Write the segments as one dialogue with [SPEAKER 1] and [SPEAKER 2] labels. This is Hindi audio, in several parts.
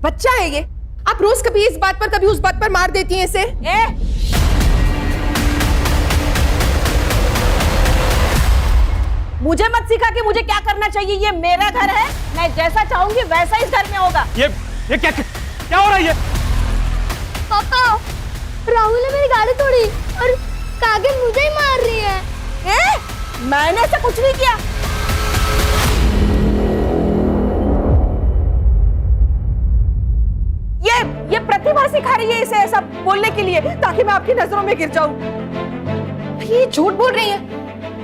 [SPEAKER 1] बच्चा है ये, आप रोज कभी इस बात पर कभी उस बात पर मार देती हैं इसे।
[SPEAKER 2] मुझे मत सिखा कि मुझे क्या करना चाहिए। ये मेरा घर है, मैं जैसा चाहूंगी वैसा इस घर में होगा।
[SPEAKER 3] ये क्या हो रहा है ये?
[SPEAKER 4] पापा, राहुल ने मेरी गाड़ी तोड़ी और कागज मुझे ही मार रही है।
[SPEAKER 2] मैंने ऐसा कुछ नहीं किया। ये प्रतिभा सिखा रही है इसे ऐसा बोलने के लिए, ताकि मैं आपकी नजरों में गिर जाऊं।
[SPEAKER 1] ये झूठ बोल रही है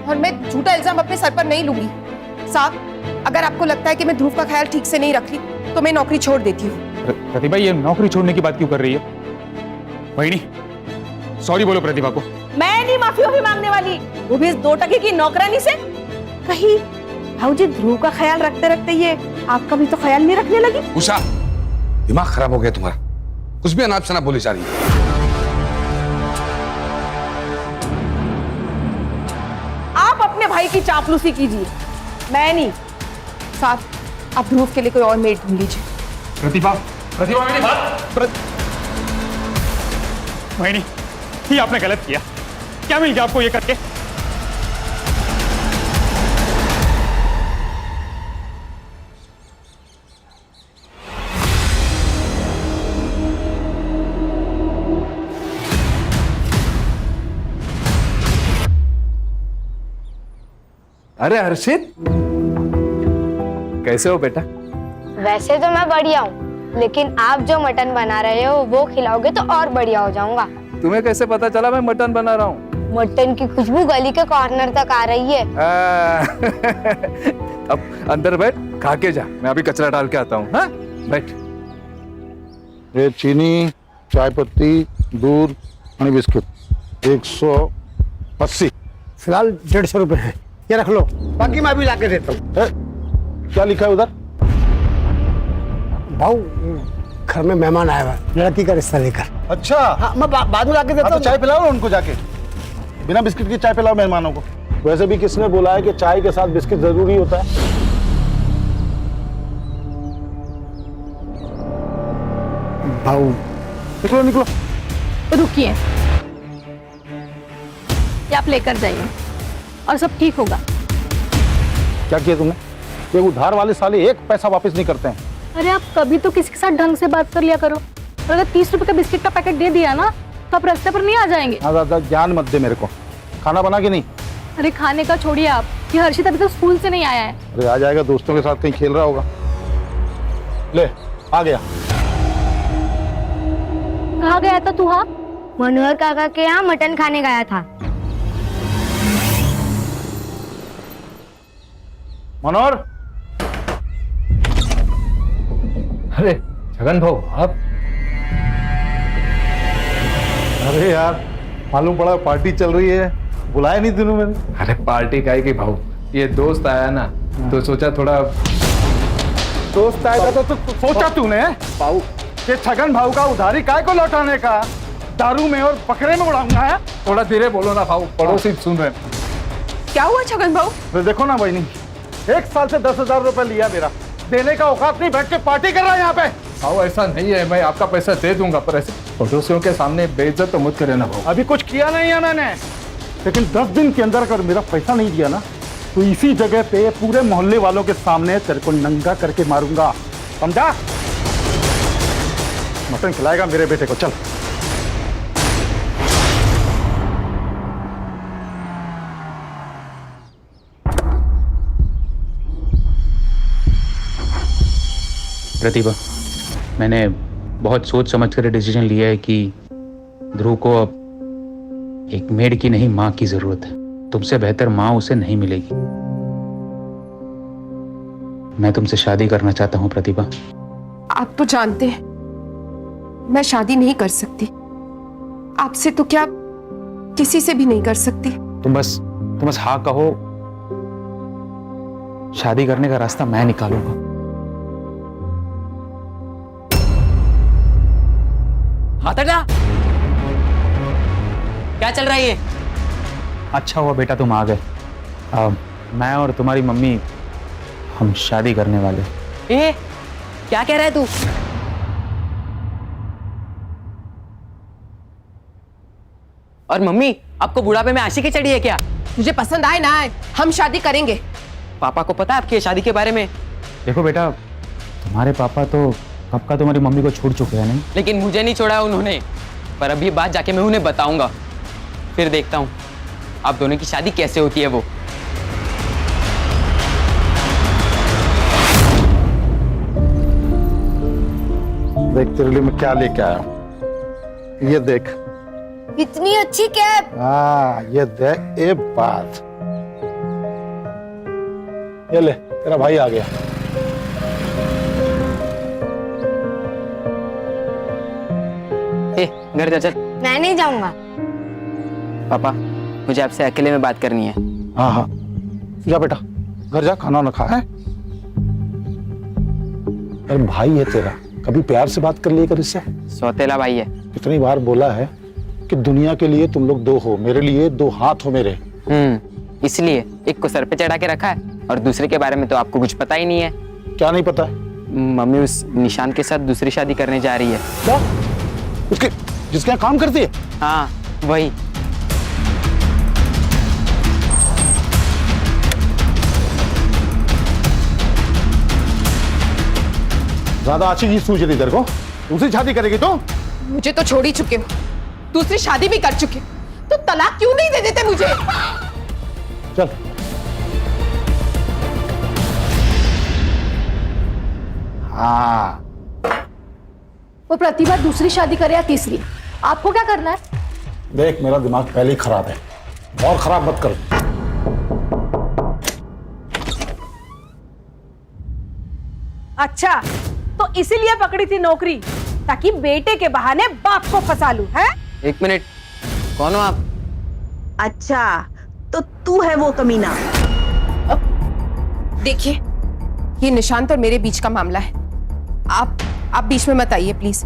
[SPEAKER 1] और मैं झूठा इल्जाम अपने सर पर नहीं लूंगी। साहब, अगर आपको लगता है कि मैं ध्रुव का ख्याल ठीक से नहीं रख रही तो मैं नौकरी छोड़ देती हूँ।
[SPEAKER 3] प्रतिभा, ये नौकरी छोड़ने की बात क्यों कर रही है? वहीनी, सॉरी बोलो प्रतिभा को।
[SPEAKER 2] मैं नहीं माफी मांगने वाली, वो भी इस 2 टके की नौकरानी से। कहीं भाऊजी ध्रुव का ख्याल रखते रखते ये आपका भी तो ख्याल नहीं रखने लगी।
[SPEAKER 5] उषा, दिमाग खराब हो गया तुम्हारा, कुछ भी अनाप शनाप बोली जा रही है।
[SPEAKER 2] आप अपने भाई की चापलूसी कीजिए, मैं नहीं।
[SPEAKER 1] साहब, आप ध्रुव के लिए कोई और मेड ढूंढ लीजिए।
[SPEAKER 3] प्रतिभा, प्रतिभा मेरी बात। वहीनी, ये आपने गलत किया। क्या मिल गया आपको ये करके?
[SPEAKER 6] अरे हर्षित, कैसे हो बेटा?
[SPEAKER 4] वैसे तो मैं बढ़िया हूँ, लेकिन आप जो मटन बना रहे हो वो खिलाओगे तो और बढ़िया हो जाऊंगा।
[SPEAKER 6] तुम्हें कैसे पता चला मैं मटन बना रहा हूँ?
[SPEAKER 4] मटन की खुशबू गली के कॉर्नर तक आ रही है।
[SPEAKER 6] अब अंदर बैठ, खा के जा, मैं अभी कचरा डाल के आता हूँ। हाँ, बैठ।
[SPEAKER 7] ये चीनी, चाय पत्ती, दूध और बिस्किट 180।
[SPEAKER 8] फिलहाल 150 रुपए है, ये रख लो, बाकी मैं भी लाके देता हूँ।
[SPEAKER 7] क्या लिखा है उधर?
[SPEAKER 8] भाऊ, घर में मेहमान आया हुआ है, लड़की का रिश्ता लेकर।
[SPEAKER 7] अच्छा,
[SPEAKER 8] हाँ, मैं बाद में लाके देता हूँ।
[SPEAKER 7] तो चाय पिलाओ ना उनको जाके, बिना बिस्किट की चाय पिलाओ मेहमानों को। वैसे भी किसने बोला है कि चाय के साथ बिस्किट जरूरी होता है?
[SPEAKER 8] भाऊ,
[SPEAKER 7] निकलो निकलो।
[SPEAKER 9] रुकिए, ये आप लेकर जाइए और सब ठीक होगा।
[SPEAKER 7] क्या किया तुमने? ये उधार वाले साले एक पैसा वापस नहीं करते हैं।
[SPEAKER 9] अरे आप कभी तो किसी के साथ ढंग से बात कर लिया करो। और अगर 30 रुपए का बिस्किट का पैकेट दे दिया ना तो आप रास्ते पर नहीं आ जाएंगे।
[SPEAKER 7] ज्यादा ज्ञान मत दे मेरे को। खाना बना के नहीं?
[SPEAKER 9] अरे खाने का छोड़िए आप, ये हर्षित अभी तक स्कूल से नहीं आया है।
[SPEAKER 7] अरे आ जाएगा, दोस्तों के साथ कहीं खेल रहा होगा। ले, आ गया।
[SPEAKER 9] कहाँ गया था तू? हाँ,
[SPEAKER 4] मनोहर काका के यहाँ मटन खाने गया था।
[SPEAKER 7] मनोहर,
[SPEAKER 6] अरे छगन भाऊ, आप?
[SPEAKER 7] अरे यार, मालूम पड़ा पार्टी चल रही है, बुलाया नहीं तूने मैंने।
[SPEAKER 6] अरे पार्टी काहे की भाऊ, ये दोस्त आया ना तो सोचा थोड़ा।
[SPEAKER 7] दोस्त आएगा तो सोचा तूने भाऊ कि छगन भाऊ का उधारी काय को लौटाने का? दारू में और बकरे में उड़ाऊंगा है?
[SPEAKER 6] थोड़ा धीरे बोलो ना भाऊ, पड़ोसी सुन रहे।
[SPEAKER 1] क्या हुआ छगन भाऊ?
[SPEAKER 7] तो देखो ना बहनी, 1 साल से 10,000 रुपए लिया मेरा, देने का औकात नहीं, बैठ के पार्टी कर रहा है यहाँ पे।
[SPEAKER 6] भाऊ ऐसा नहीं है, मैं आपका पैसा दे दूंगा, पर ऐसे पड़ोसियों के सामने बेइज्जत तो मत करे ना भाऊ।
[SPEAKER 7] अभी कुछ किया नहीं है मैंने, लेकिन 10 दिन के अंदर अगर मेरा पैसा नहीं दिया ना तो इसी जगह पे पूरे मोहल्ले वालों के सामने तेरे को नंगा करके मारूंगा, समझा? मटन खिलाएगा मेरे बेटे को, चल।
[SPEAKER 3] प्रतिभा, मैंने बहुत सोच समझ कर डिसीजन लिया है कि ध्रुव को अब एक मेड की नहीं, माँ की जरूरत है। तुमसे बेहतर माँ उसे नहीं मिलेगी। मैं तुमसे शादी करना चाहता हूँ प्रतिभा।
[SPEAKER 1] आप तो जानते हैं मैं शादी नहीं कर सकती, आपसे तो क्या किसी से भी नहीं कर सकती।
[SPEAKER 3] तुम बस हाँ कहो, शादी करने का रास्ता मैं निकालूंगा।
[SPEAKER 10] हाथ हटा, क्या चल रहा है ये?
[SPEAKER 3] अच्छा हुआ बेटा तुम आ गए। मैं और तुम्हारी मम्मी हम शादी करने वाले।
[SPEAKER 10] ए, क्या कह रहा है तू? और मम्मी, आपको बुढ़ापे में आशिकी चढ़ी है क्या?
[SPEAKER 1] मुझे पसंद आए ना आए, हम शादी करेंगे।
[SPEAKER 10] पापा को पता है आपकी शादी के बारे में?
[SPEAKER 3] देखो बेटा, तुम्हारे पापा तो कब का तुम्हारी मम्मी को छोड़ चुके हैं नहीं?
[SPEAKER 10] लेकिन मुझे नहीं छोड़ा उन्होंने। पर अब ये बात जाके मैं उन्हें बताऊंगा, फिर देखता हूँ आप दोनों की शादी कैसे होती है वो।
[SPEAKER 7] देख तेरे लिए मैं क्या लेके आया हूं, ये देख।
[SPEAKER 4] इतनी अच्छी कैप।
[SPEAKER 7] हाँ ये देख, ये बात, ये ले, तेरा भाई आ गया।
[SPEAKER 10] ए, घर जा चल।
[SPEAKER 4] मैं नहीं जाऊंगा।
[SPEAKER 10] पापा, मुझे आपसे अकेले में बात करनी है।
[SPEAKER 7] हाँ हाँ, जा बेटा, घर जा, खाना ना खा है। अरे भाई है तेरा, कभी प्यार से बात कर लिया कर इससे।
[SPEAKER 10] सौतेला भाई है।
[SPEAKER 7] कितनी बार बोला है कि दुनिया के लिए तुम लोग दो हो, मेरे लिए दो हाथ हो मेरे।
[SPEAKER 10] इसलिए एक को सर पे चढ़ा के रखा है और दूसरे के बारे में तो आपको कुछ पता ही नहीं है।
[SPEAKER 7] क्या नहीं पता है?
[SPEAKER 10] मम्मी उस निशान के साथ दूसरी शादी करने जा रही है।
[SPEAKER 7] क्या? उसके जिसके यहाँ काम करती है?
[SPEAKER 10] हाँ वही।
[SPEAKER 7] ज्यादा अच्छी चीज सूझ रही तेरे को? दूसरी शादी करेगी तो?
[SPEAKER 1] मुझे तो छोड़ ही चुके हो, दूसरी शादी भी कर चुके हो, तो तलाक क्यों नहीं दे देते मुझे?
[SPEAKER 7] चल। हाँ,
[SPEAKER 9] वो प्रतिभा दूसरी शादी करे या तीसरी, आपको क्या करना है?
[SPEAKER 7] देख मेरा दिमाग पहले ही खराब है, और खराब मत कर।
[SPEAKER 2] अच्छा, तो इसीलिए पकड़ी थी नौकरी, ताकि बेटे के बहाने बाप को फंसा लूं, है?
[SPEAKER 10] एक मिनट, कौन हो आप?
[SPEAKER 2] अच्छा, तो तू है वो कमीना।
[SPEAKER 1] देखिए, ये निशांत और मेरे बीच का मामला है, आप बीच में मत आइए प्लीज।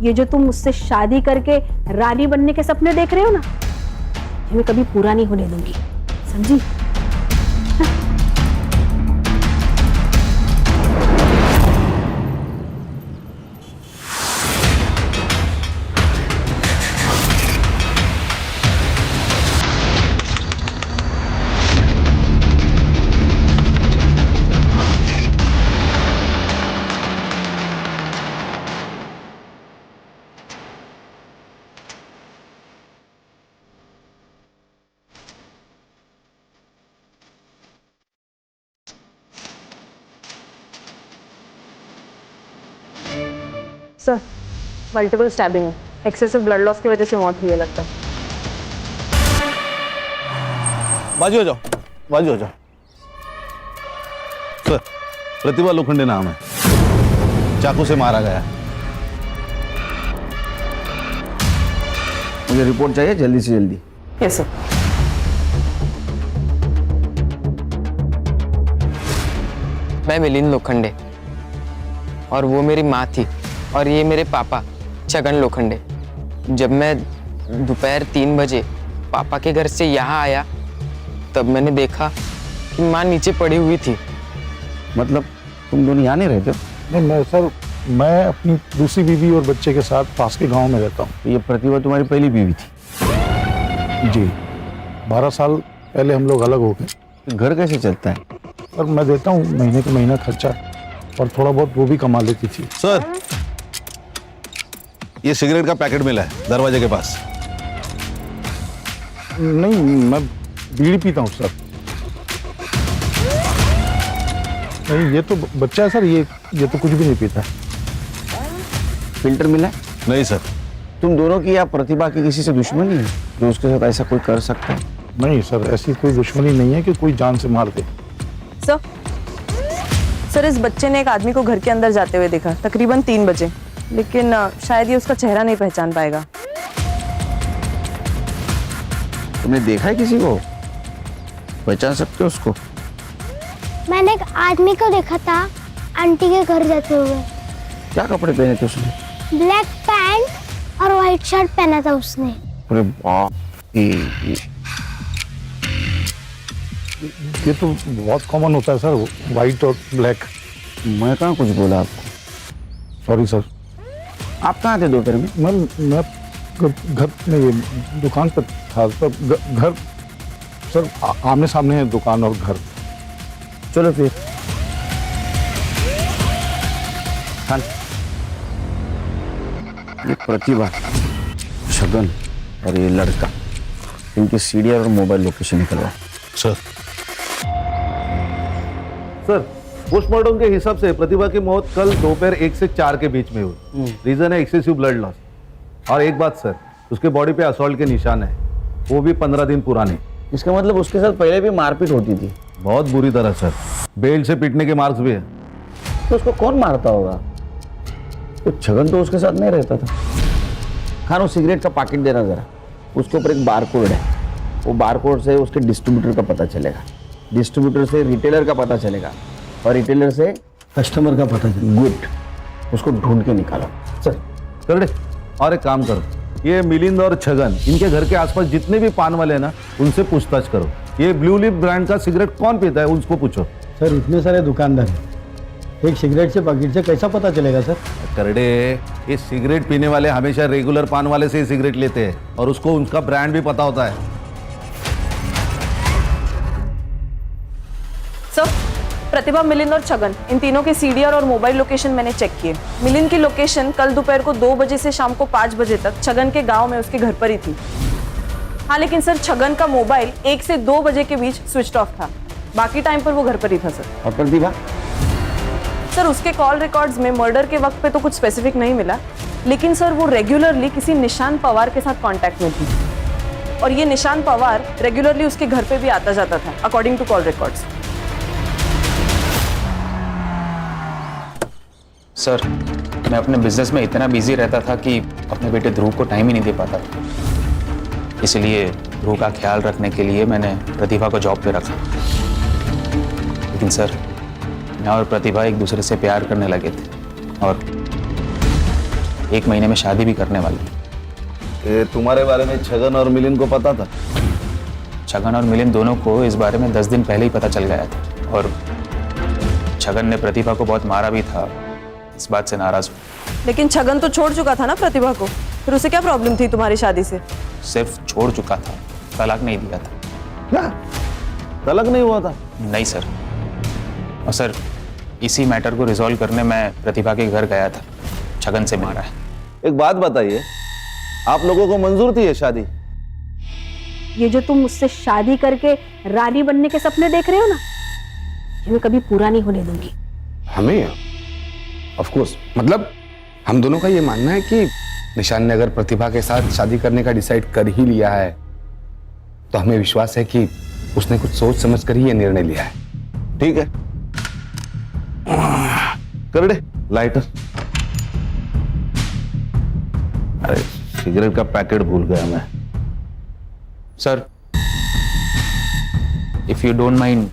[SPEAKER 2] ये जो तुम मुझसे शादी करके रानी बनने के सपने देख रहे हो ना, ये मैं कभी पूरा नहीं होने दूंगी, समझी? सर, मल्टीपल स्टैबिंग है, एक्सेसिव ब्लड लॉस की वजह से मौत हुई है लगता है।
[SPEAKER 11] बाजू हो जाओ, बाजू हो जाओ। सर, प्रतिभा लोखंडे नाम है, चाकू से मारा गया। मुझे रिपोर्ट चाहिए जल्दी से जल्दी।
[SPEAKER 2] Yes sir.
[SPEAKER 10] मैं मिलिंद लोखंडे और वो मेरी माँ थी, और ये मेरे पापा छगन लोखंडे। जब मैं दोपहर 3 बजे पापा के घर से यहाँ आया, तब मैंने देखा कि माँ नीचे पड़ी हुई थी।
[SPEAKER 11] मतलब तुम दोनों यहाँ नहीं रहते हो?
[SPEAKER 7] नहीं सर, मैं अपनी दूसरी बीवी और बच्चे के साथ पास के गांव में रहता हूँ।
[SPEAKER 11] ये प्रतिभा तुम्हारी पहली बीवी थी?
[SPEAKER 7] जी, 12 साल पहले हम लोग अलग हो गए।
[SPEAKER 11] घर कैसे चलता है?
[SPEAKER 7] और मैं देता हूँ महीने के महीना खर्चा, और थोड़ा बहुत वो भी कमा लेती थी।
[SPEAKER 11] सर, ये सिगरेट का पैकेट मिला है दरवाजे के पास।
[SPEAKER 7] नहीं, मैं बीड़ी पीता हूँ सर। नहीं, ये तो बच्चा है सर, ये तो कुछ भी नहीं पीता।
[SPEAKER 11] फिल्टर मिला है? नहीं सर। तुम दोनों की या प्रतिभा की किसी से दुश्मनी है जो उसके साथ ऐसा कोई कर सकता है?
[SPEAKER 7] नहीं सर, ऐसी कोई दुश्मनी नहीं है कि कोई जान से मार दे।
[SPEAKER 2] सर, इस बच्चे ने एक आदमी को घर के अंदर जाते हुए देखा, तकरीबन 3 बजे, लेकिन शायद ये उसका चेहरा नहीं पहचान पाएगा।
[SPEAKER 11] तुमने देखा है किसी को? पहचान सकते हो उसको?
[SPEAKER 4] मैंने एक आदमी को देखा था आंटी के घर जाते हुए।
[SPEAKER 11] क्या कपड़े पहने थे उसने?
[SPEAKER 4] ब्लैक पैंट और व्हाइट शर्ट पहना था उसने।
[SPEAKER 11] अरे बाप रे,
[SPEAKER 7] ये तो बहुत कॉमन होता है सर, व्हाइट और ब्लैक।
[SPEAKER 11] मैं कहाँ कुछ बोला आपको?
[SPEAKER 7] Sorry sir.
[SPEAKER 11] आप कहाँ थे दोपहर में?
[SPEAKER 7] मैं घर नहीं, दुकान पर था सर। घर सर आमने सामने है दुकान और घर।
[SPEAKER 11] चलो फिर। हाँ, ये प्रतिभा, शगन और ये लड़का, इनकी सीडीआर और मोबाइल लोकेशन निकलवा।
[SPEAKER 7] सर
[SPEAKER 12] सर, पोस्टमार्टम के हिसाब से प्रतिभा की मौत कल दोपहर 1 से 4 के बीच में हुई। रीजन है एक्सेसिव ब्लड लॉस। और एक बात सर, उसके बॉडी पे असॉल्ट के निशान है, वो भी 15 दिन पुराने।
[SPEAKER 11] इसका मतलब उसके साथ पहले भी मारपीट होती थी?
[SPEAKER 12] बहुत बुरी तरह सर, बेल्ट से पीटने के मार्क्स भी है।
[SPEAKER 11] तो उसको कौन मारता होगा? तो छगन तो उसके साथ नहीं रहता था। खानो सिगरेट का पैकेट देना जरा, उसके ऊपर एक बार कोड है, वो बार कोड से उसके डिस्ट्रीब्यूटर का पता चलेगा, डिस्ट्रीब्यूटर से रिटेलर का पता चलेगा, और रिटेलर से कस्टमर का पता चलेगा। गुड, उसको ढूंढ के निकालो
[SPEAKER 12] सर। कर दे। और एक काम करो, ये मिलिंद और छगन, इनके घर के आसपास जितने भी पान वाले हैं ना, उनसे पूछताछ करो। ये ब्लू लिप ब्रांड का सिगरेट कौन पीता है, उसको पूछो।
[SPEAKER 8] सर इतने सारे दुकानदार हैं, एक सिगरेट से पैकेट से कैसा पता चलेगा सर?
[SPEAKER 12] करडे, ये सिगरेट पीने वाले हमेशा रेगुलर पान वाले से ही सिगरेट लेते हैं, और उसको उनका ब्रांड भी पता होता है।
[SPEAKER 2] सर, प्रतिभा, मिलिंद और छगन, इन तीनों के सीडीआर और मोबाइल लोकेशन मैंने चेक किए। मिलिंद की लोकेशन कल दोपहर को 2 बजे से शाम को 5 बजे तक छगन के गांव में उसके घर पर ही थी। हाँ, लेकिन सर छगन का मोबाइल 1 से 2 बजे के बीच स्विच ऑफ था, बाकी टाइम पर वो घर पर ही था सर।
[SPEAKER 11] और प्रतिभा?
[SPEAKER 2] सर, उसके कॉल रिकॉर्ड्स में मर्डर के वक्त पे तो कुछ स्पेसिफिक नहीं मिला, लेकिन सर वो रेगुलरली किसी निशान पवार के साथ कांटेक्ट में थी, और ये निशान पवार रेगुलरली उसके घर पे भी आता जाता था, according to call records.
[SPEAKER 3] Sir, मैं अपने बिजनेस में इतना बिजी रहता था कि अपने बेटे ध्रुव को टाइम ही नहीं दे पाता, इसलिए ध्रुव का ख्याल रखने के लिए मैंने प्रतिभा को जॉब पे रखा। लेकिन सर, मैं और प्रतिभा एक दूसरे से प्यार करने लगे थे और 1 महीने में शादी भी करने वाले थे।
[SPEAKER 12] ये तुम्हारे बारे में छगन और मिलिंद को पता था?
[SPEAKER 3] छगन और मिलिंद दोनों को इस बारे में 10 दिन पहले ही पता चल गया था, और छगन ने प्रतिभा को बहुत मारा भी था, इस बात से नाराज हूँ।
[SPEAKER 2] लेकिन छगन तो छोड़ चुका था ना प्रतिभा को, फिर उसे क्या प्रॉब्लम थी तुम्हारी शादी से?
[SPEAKER 3] सिर्फ छोड़ चुका था, तलाक नहीं दिया था।
[SPEAKER 12] क्या तलाक नहीं हुआ था?
[SPEAKER 3] नहीं सर। और सर, इसी मैटर को रिजॉल्व करने मैं प्रतिभा के घर गया था, छगन से मारा है।
[SPEAKER 12] एक बात बताइए, आप लोगों को मंजूर थी ये शादी?
[SPEAKER 9] ये जो तुम मुझसे शादी करके रानी बनने के सपने देख रहे हो ना, ये मैं कभी पूरा नहीं होने दूंगी।
[SPEAKER 5] हमें ऑफ कोर्स, मतलब हम दोनों का ये मानना है कि निशान ने अगर प्रतिभा के साथ शादी करने का डिसाइड कर ही लिया है, तो हमें विश्वास है कि उसने कुछ सोच समझ कर ही ये निर्णय लिया है।
[SPEAKER 12] ठीक है, कर दे लाइटर। अरे सिगरेट का पैकेट भूल गया मैं।
[SPEAKER 3] Sir, if you don't mind,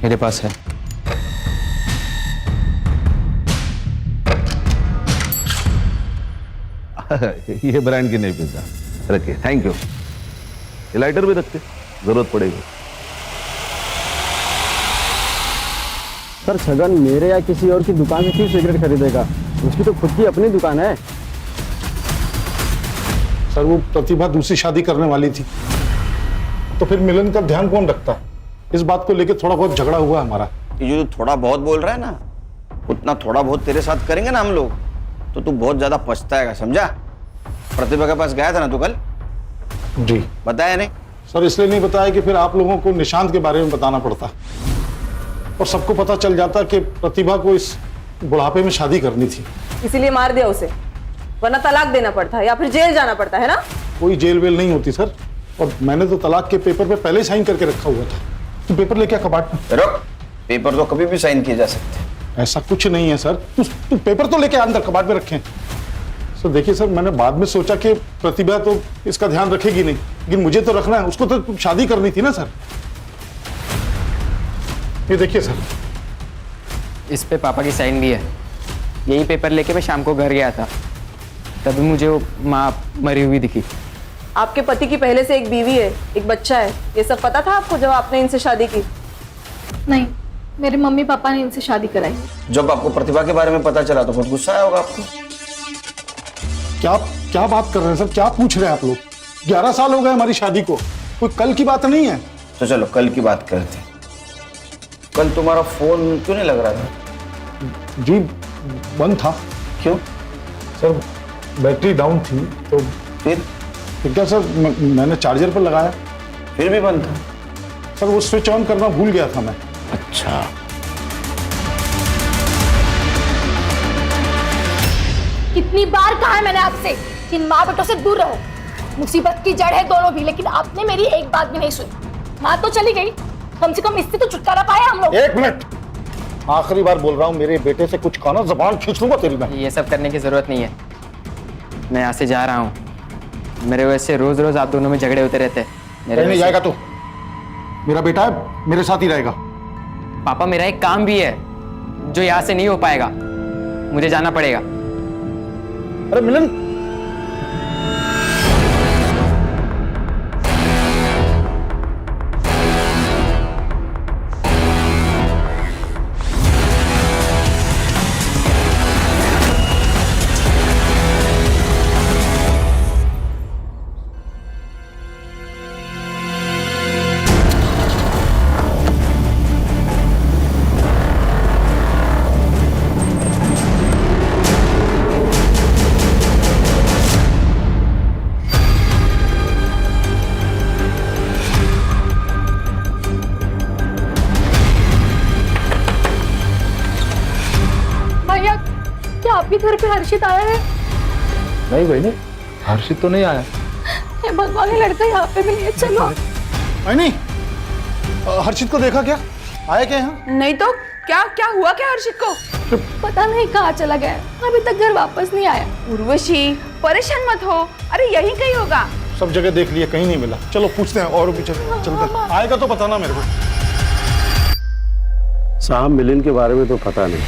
[SPEAKER 3] मेरे पास है।
[SPEAKER 12] ये ब्रांड की नहीं पीता, रखिए। Thank you. ये लाइटर भी रखते, जरूरत पड़ेगी।
[SPEAKER 8] सर छगन मेरे या किसी और की दुकान से क्यों सिगरेट खरीदेगा? उसकी तो खुद की अपनी दुकान है।
[SPEAKER 7] सर वो प्रतिभा दूसरी शादी करने वाली थी, तो फिर मिलन का ध्यान कौन रखता? इस बात को लेकर थोड़ा बहुत झगड़ा हुआ हमारा।
[SPEAKER 11] ये जो थोड़ा बहुत बोल रहा है ना, उतना थोड़ा बहुत तेरे साथ करेंगे ना हम लोग, तो तू बहुत ज्यादा पछताएगा, समझा? प्रतिभा के पास गया था ना तू कल?
[SPEAKER 7] जी।
[SPEAKER 11] बताया नहीं?
[SPEAKER 7] सर इसलिए नहीं बताया कि फिर आप लोगों को निशांत के बारे में बताना पड़ता, और सबको पता चल जाता कि प्रतिभा को इस बुढ़ापे में शादी करनी थी।
[SPEAKER 2] इसीलिए मार दिया उसे, वरना तलाक देना पड़ता है या फिर जेल जाना पड़ता है ना?
[SPEAKER 7] कोई जेल वेल नहीं होती सर, और मैंने तो तलाक के पेपर पे पहले ही साइन करके रखा हुआ था। तो पेपर लेके कबाड़ में
[SPEAKER 11] रुक, पेपर तो कभी भी साइन किए जा सकते हैं।
[SPEAKER 7] ऐसा कुछ नहीं है सर, तू पेपर तो लेके अंदर कबाड़ में रखें। सर देखिए सर, मैंने बाद में सोचा कि प्रतिभा तो इसका ध्यान रखेगी नहीं, लेकिन मुझे तो रखना है, उसको तो शादी करनी थी ना सर। ये देखिए सर,
[SPEAKER 10] इस पे पापा की साइन भी है। यही पेपर लेके मैं शाम को घर गया था, तभी मुझे वो माँ मरी हुई दिखी।
[SPEAKER 2] आपके पति की पहले से एक बीवी है, एक बच्चा है, ये सब पता था आपको जब आपने इनसे शादी की?
[SPEAKER 9] नहीं, मेरे मम्मी पापा ने इनसे शादी कराई।
[SPEAKER 11] जब आपको प्रतिभा के बारे में पता चला तो बहुत गुस्सा आया होगा आपको।
[SPEAKER 7] क्या क्या बात कर रहे हैं सर? क्या पूछ रहे हैं आप लोग? 11 साल हो गए हमारी शादी को, कोई कल की बात नहीं है।
[SPEAKER 11] तो चलो कल की बात करते हैं। कल तुम्हारा फोन क्यों नहीं लग रहा था?
[SPEAKER 7] जी बंद था।
[SPEAKER 11] क्यों?
[SPEAKER 7] सर बैटरी डाउन थी तो
[SPEAKER 11] फिर
[SPEAKER 7] क्या सर, मैंने चार्जर पर लगाया,
[SPEAKER 11] फिर भी बंद था।
[SPEAKER 7] सर वो स्विच ऑन करना भूल गया था मैं।
[SPEAKER 11] अच्छा,
[SPEAKER 9] कितनी बार कहा है मैंने आपसे कि इन माँ बेटों से दूर रहो। मुसीबत की जड़ है दोनों भी, लेकिन आपने मेरी एक बात भी नहीं सुनी। माँ तो चली गई, कम से कम इससे तो छुटकारा पाए हम लोग।
[SPEAKER 7] एक मिनट, आखिरी बार बोल रहा हूँ, मेरे बेटे से कुछ कहना जबान खींच लूंगा तेरी मैं।
[SPEAKER 10] ये सब करने की जरूरत नहीं है, मैं यहाँ से जा रहा हूँ। मेरे वजह से रोज रोज आप दोनों में झगड़े होते रहते हैं।
[SPEAKER 7] नहीं नहीं जाएगा तो, मेरा बेटा है, मेरे साथ ही रहेगा।
[SPEAKER 10] पापा मेरा एक काम भी है जो यहाँ से नहीं हो पाएगा, मुझे जाना पड़ेगा।
[SPEAKER 7] अरे मिलन,
[SPEAKER 9] भैया क्या आपके घर पे हर्षित आया है?
[SPEAKER 6] नहीं बहनी, हर्षित तो नहीं आया।
[SPEAKER 9] हे भगवान, ये लड़का यहाँ पे भी नहीं है। चलो
[SPEAKER 7] नहीं, हर्षित को देखा क्या? आया क्या यहाँ?
[SPEAKER 2] नहीं तो क्या क्या हुआ क्या हर्षित को?
[SPEAKER 9] पता नहीं कहाँ चला गया, अभी तक घर वापस नहीं आया।
[SPEAKER 2] उर्वशी परेशान मत हो, अरे यही कहीं होगा।
[SPEAKER 7] सब जगह देख लिया, कहीं नहीं मिला। चलो पूछते हैं और भी, चलते। आएगा तो बताना मेरे को।
[SPEAKER 8] साहब मिलिंद के बारे में तो पता नहीं,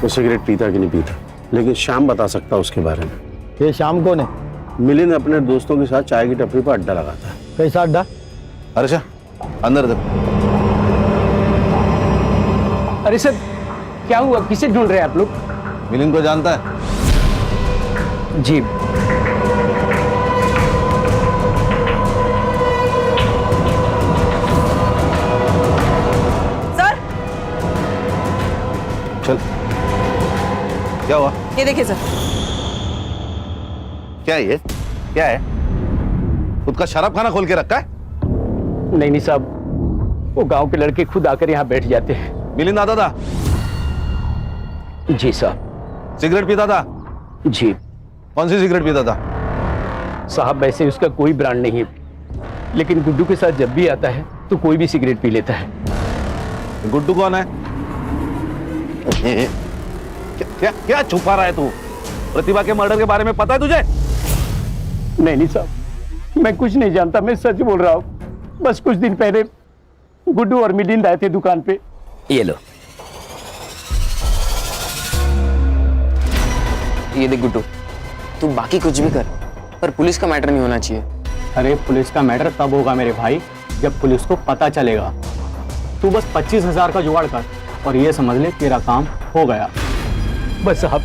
[SPEAKER 8] वो सिगरेट पीता कि नहीं पीता, लेकिन श्याम बता सकता उसके बारे में।
[SPEAKER 11] ये शाम को ने
[SPEAKER 8] मिलिंद अपने दोस्तों के साथ चाय की टपरी पर अड्डा लगाता है।
[SPEAKER 11] कैसा अड्डा?
[SPEAKER 12] अर्षा अंदर दे।
[SPEAKER 11] अरे सर क्या हुआ, किसे ढूंढ रहे हैं आप लोग?
[SPEAKER 12] मिलिंद को जानता है?
[SPEAKER 11] जी
[SPEAKER 2] सर
[SPEAKER 12] चल, क्या हुआ?
[SPEAKER 2] ये देखिए सर।
[SPEAKER 12] क्या है ये? क्या है? खुद का शराब खाना खोल के रखा है?
[SPEAKER 11] नहीं साहब, वो गांव के लड़के खुद आकर यहाँ बैठ जाते हैं।
[SPEAKER 12] मिलिंद आता था?
[SPEAKER 11] जी साहब।
[SPEAKER 12] सिगरेट पीता था?
[SPEAKER 11] जी।
[SPEAKER 12] कौन सी सिगरेट पीता था?
[SPEAKER 11] साहब वैसे उसका कोई ब्रांड नहीं है, लेकिन गुड्डू के साथ जब भी आता है तो कोई भी सिगरेट पी लेता है।
[SPEAKER 12] गुड्डू कौन है? क्या क्या छुपा रहा है तू? प्रतिभा के मर्डर के बारे में पता है तुझे?
[SPEAKER 11] नहीं साहब, मैं कुछ नहीं जानता, मैं सच बोल रहा हूँ। बस कुछ दिन पहले गुड्डू और मिलिंद आए थे दुकान पे।
[SPEAKER 10] ये लो, ये देख गुड्डू, तू बाकी कुछ भी कर पर पुलिस का मैटर नहीं होना चाहिए।
[SPEAKER 8] अरे पुलिस का मैटर तब होगा मेरे भाई जब पुलिस को पता चलेगा। तू बस 25,000 का जुगाड़ कर और ये समझ ले तेरा काम हो गया।
[SPEAKER 11] बस साहब,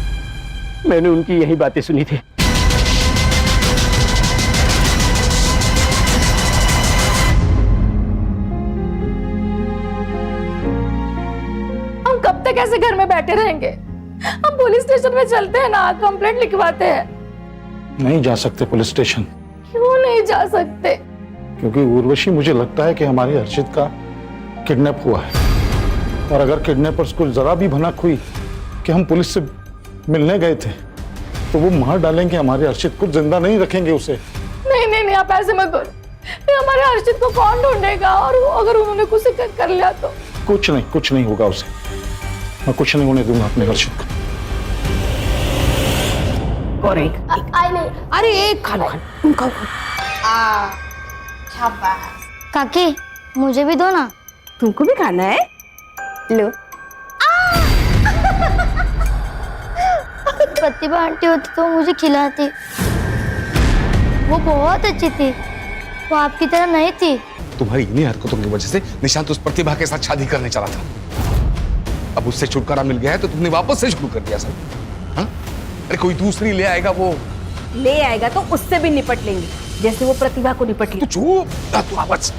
[SPEAKER 11] मैंने उनकी यही बातें सुनी थी।
[SPEAKER 9] हम कब तक ऐसे घर में बैठे रहेंगे? हम पुलिस स्टेशन में चलते हैं ना, कंप्लेंट लिखवाते हैं।
[SPEAKER 7] नहीं जा सकते पुलिस स्टेशन।
[SPEAKER 9] क्यों नहीं जा सकते?
[SPEAKER 7] क्योंकि उर्वशी, मुझे लगता है कि हमारी हर्षित का किडनैप हुआ है, और अगर किडनैपर्स को जरा भी भनक हुई कि हम पुलिस से मिलने गए थे तो वो मार डालेंगे हमारे हर्षित को, जिंदा नहीं रखेंगे उसे।
[SPEAKER 9] नहीं नहीं नहीं, आप ऐसे मत बोलो। फिर हमारे हर्षित को कौन ढूंढेगा? और अगर उन्होंने कुछ कर लिया तो?
[SPEAKER 7] कुछ नहीं होगा उसे, मैं कुछ नहीं होने दूंगा अपने हर्षित को।
[SPEAKER 9] और एक आई नहीं।
[SPEAKER 2] अरे एक खा लो, उनका
[SPEAKER 4] काकी मुझे भी दो ना।
[SPEAKER 2] तुमको भी खाना है? लो।
[SPEAKER 4] प्रतिभा आंटी होती तो मुझे खिलाती। वो बहुत अच्छी थी, वो आपकी तरह नहीं थी।
[SPEAKER 5] तुम्हारी इन्हीं हरकतों की वजह से निशांत उस प्रतिभा के साथ शादी करने चला था। अब उससे छुटकारा मिल गया है तो तुमने वापस से शुरू कर दिया सब। हाँ? अरे कोई दूसरी ले आएगा वो।
[SPEAKER 2] ले आएगा तो उससे भी निपट लेंगे, जैसे वो प्रतिभा को निपट
[SPEAKER 5] तू
[SPEAKER 2] लिया।
[SPEAKER 5] चुप, तू आवाज।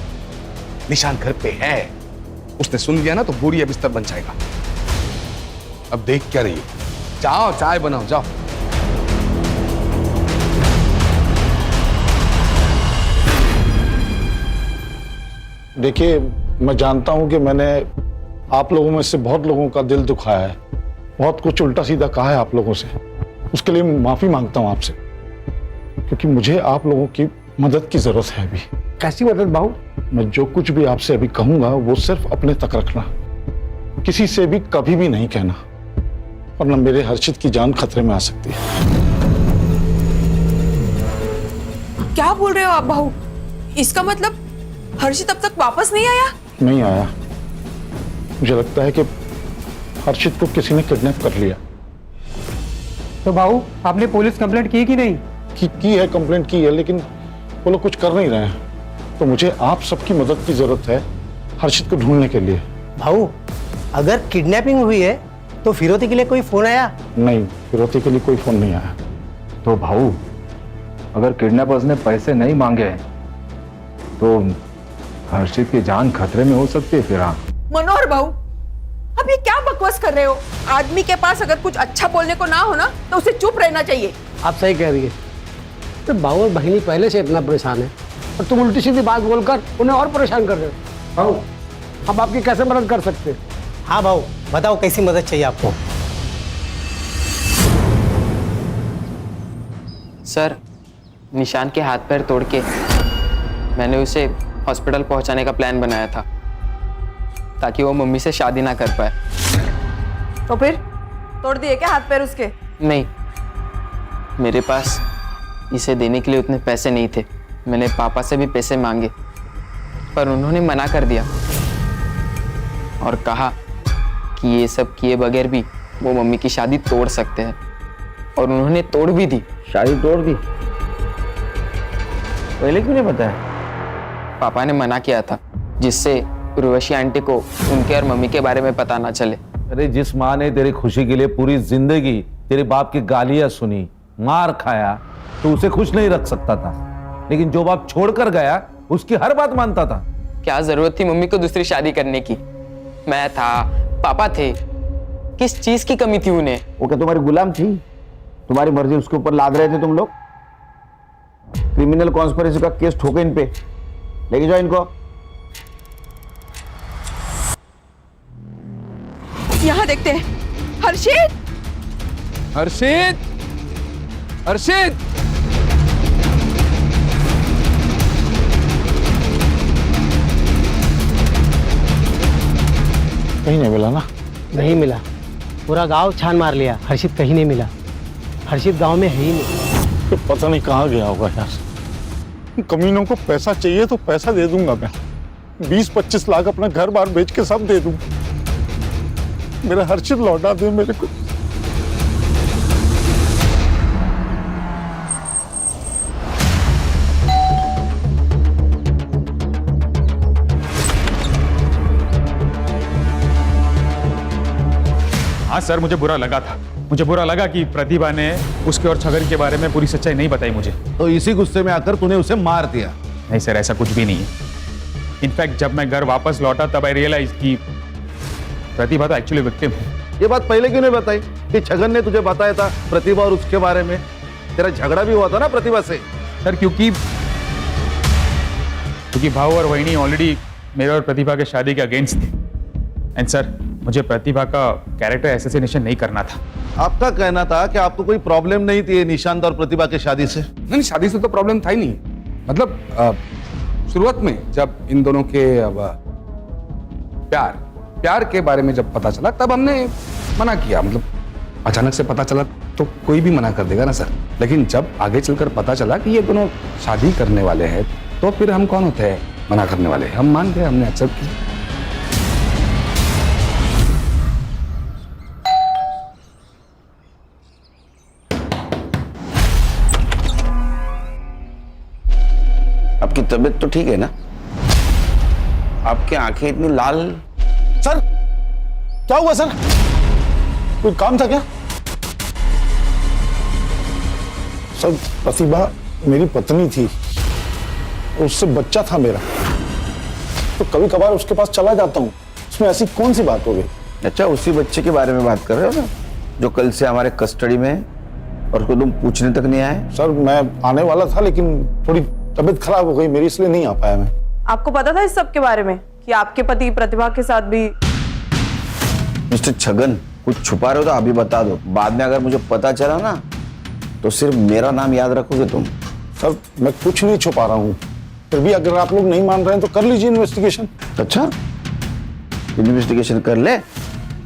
[SPEAKER 5] निशान घर पे है, उसने सुन लिया ना तो बोरिया बिस्तर बन जाएगा। अब देख क्या रही है, जाओ चाय बनाओ जाओ।
[SPEAKER 7] देखिए, मैं जानता हूं कि मैंने आप लोगों में से बहुत लोगों का दिल दुखाया है, बहुत कुछ उल्टा सीधा कहा है आप लोगों से। उसके लिए माफी मांगता हूं आपसे, क्योंकि मुझे आप लोगों की मदद की जरूरत है अभी।
[SPEAKER 11] कैसी मदद बाबू?
[SPEAKER 7] मैं जो कुछ भी आपसे अभी कहूंगा वो सिर्फ अपने तक रखना, किसी से भी कभी भी नहीं कहना, वरना मेरे हर्षित की जान खतरे में आ सकती है।
[SPEAKER 1] क्या बोल रहे हो आप बहू? इसका मतलब हर्षित अब तक वापस नहीं आया?
[SPEAKER 7] नहीं आया। मुझे लगता है कि हर्षित को किसी ने किडनैप कर लिया।
[SPEAKER 8] तो बाबू, आपने पुलिस कंप्लेंट की कि नहीं?
[SPEAKER 7] की है, कंप्लेंट की है, लेकिन वो लोग कुछ कर नहीं रहे हैं। तो मुझे आप सबकी मदद की जरूरत है हर्षित को ढूंढने के लिए।
[SPEAKER 8] भाऊ, अगर किडनैपिंग हुई है तो फिरौती के लिए कोई फोन आया?
[SPEAKER 7] नहीं, फिरौती के लिए कोई फोन नहीं आया।
[SPEAKER 6] तो भाऊ, अगर किडनैपर्स ने पैसे नहीं मांगे तो हर्षित की जान खतरे में हो सकती है फिर। हाँ
[SPEAKER 1] मनोहर बहू, अब ये क्या बकवास कर रहे हो? आदमी के पास अगर कुछ अच्छा बोलने को ना हो ना तो उसे चुप रहना चाहिए।
[SPEAKER 8] आप सही कह रही है। तो भाऊ और बहिनी पहले से इतना परेशान है और तुम उल्टी सीधी बात बोलकर उन्हें और परेशान कर रहे हो। भाऊ, हम आपकी कैसे मदद कर सकते हैं? हाँ भाऊ, बताओ कैसी मदद चाहिए आपको?
[SPEAKER 10] सर, निशान के हाथ पैर तोड़ के मैंने उसे हॉस्पिटल पहुंचाने का प्लान बनाया था ताकि वो मम्मी से शादी ना कर पाए।
[SPEAKER 2] तो फिर तोड़ दिए क्या हाथ पैर उसके?
[SPEAKER 10] नहीं, मेरे पास इसे देने के लिए उतने पैसे नहीं थे। मैंने पापा से भी पैसे मांगे पर उन्होंने मना कर दिया और कहा कि ये सब किए बगैर भी वो मम्मी की शादी तोड़ सकते हैं, और उन्होंने तोड़ भी दी।
[SPEAKER 11] शादी तोड़ दी? पहले क्यों नहीं बताया?
[SPEAKER 10] पापा ने मना किया था जिससे उर्वशी आंटी को उनके और मम्मी के बारे में पता ना चले।
[SPEAKER 12] अरे जिस माँ ने तेरी खुशी के लिए पूरी जिंदगी तेरे बाप की गालियां सुनी, मार खाया, तो उसे खुश नहीं रख सकता था, लेकिन जो बाप छोड़कर गया उसकी हर बात मानता था।
[SPEAKER 10] क्या जरूरत थी मम्मी को दूसरी शादी करने की? मैं था, पापा थे, किस चीज की कमी थी उन्हें?
[SPEAKER 11] वो क्या तुम्हारी गुलाम थी? तुम्हारी मर्जी उसके ऊपर लाद रहे थे तुम लोग? क्रिमिनल कॉन्स्पिरेसी का केस ठोके इन पे, लेके जाओ इनको।
[SPEAKER 1] यहाँ देखते हैं। हर्षित,
[SPEAKER 3] हर्षित, हर्षित!
[SPEAKER 7] कहीं नहीं मिला ना?
[SPEAKER 8] नहीं मिला। पूरा गांव छान मार लिया, हर्षित कहीं नहीं मिला। हर्षित गांव में है ही नहीं।
[SPEAKER 7] तो पता नहीं कहाँ गया होगा यार। कमीनों को पैसा चाहिए तो पैसा दे दूंगा मैं, 20-25 लाख अपना घर बार बेच के सब दे दूंगा। मेरा हर्षित लौटा दे मेरे को।
[SPEAKER 3] हाँ सर, मुझे बुरा लगा था। मुझे बुरा लगा कि प्रतिभा ने उसके और छगन के बारे में पूरी सच्चाई नहीं बताई मुझे।
[SPEAKER 12] तो इसी गुस्से में आकर तूने उसे मार दिया?
[SPEAKER 3] नहीं सर, ऐसा कुछ भी नहीं है। इनफैक्ट जब मैं घर वापस लौटा तब आई रियलाइज कि प्रतिभा तो एक्चुअली विक्टिम है।
[SPEAKER 12] ये बात पहले क्यों नहीं बताई कि छगन ने तुझे बताया था प्रतिभा और उसके बारे में? तेरा झगड़ा भी हुआ था ना प्रतिभा से।
[SPEAKER 3] सर क्योंकि भाव और वहिनी ऑलरेडी मेरे और प्रतिभा के शादी के अगेंस्ट थे। एंड सर, मुझे प्रतिभा का कैरेक्टर असैसिनेशन नहीं करना था।
[SPEAKER 12] आपका कहना था कि आपको कोई प्रॉब्लम नहीं थी निशांत और प्रतिभा के शादी से?
[SPEAKER 5] नहीं, शादी से तो प्रॉब्लम था ही नहीं। मतलब शुरुआत में जब इन दोनों के प्यार के बारे में जब पता चला तब हमने मना किया। मतलब अचानक से पता चला तो कोई भी मना कर देगा ना सर। लेकिन जब आगे चलकर पता चला कि ये दोनों शादी करने वाले हैं तो फिर हम कौन होते हैं मना करने वाले? हम मान गए, हमने एक्सेप्ट किया।
[SPEAKER 11] आपकी तबीयत तो ठीक है ना? आपकी आंखें इतनी लाल?
[SPEAKER 7] सर, क्या हुआ सर? कोई काम था क्या? सर प्रतिभा मेरी पत्नी थी, उससे बच्चा था मेरा, तो कभी कभार उसके पास चला जाता हूँ, उसमें ऐसी कौन सी बात हो गई?
[SPEAKER 11] अच्छा, उसी बच्चे के बारे में बात कर रहे हो ना, जो कल से हमारे कस्टडी में है और उसको तुम पूछने तक नहीं आए?
[SPEAKER 7] सर मैं आने वाला था, लेकिन थोड़ी तबीयत खराब हो गई मेरी, इसलिए नहीं आ पाया मैं।
[SPEAKER 2] आपको पता था इस सब के बारे में कि आपके पति प्रतिभा के साथ भी?
[SPEAKER 11] मिस्टर छगन, कुछ छुपा रहे हो तो अभी बता दो, बाद में अगर मुझे पता चला ना तो सिर्फ मेरा नाम याद रखोगे तुम।
[SPEAKER 7] सर मैं कुछ नहीं छुपा रहा हूँ, फिर भी अगर आप लोग नहीं मान रहे हैं तो कर लीजिए इन्वेस्टिगेशन।
[SPEAKER 11] अच्छा, इन्वेस्टिगेशन कर ले,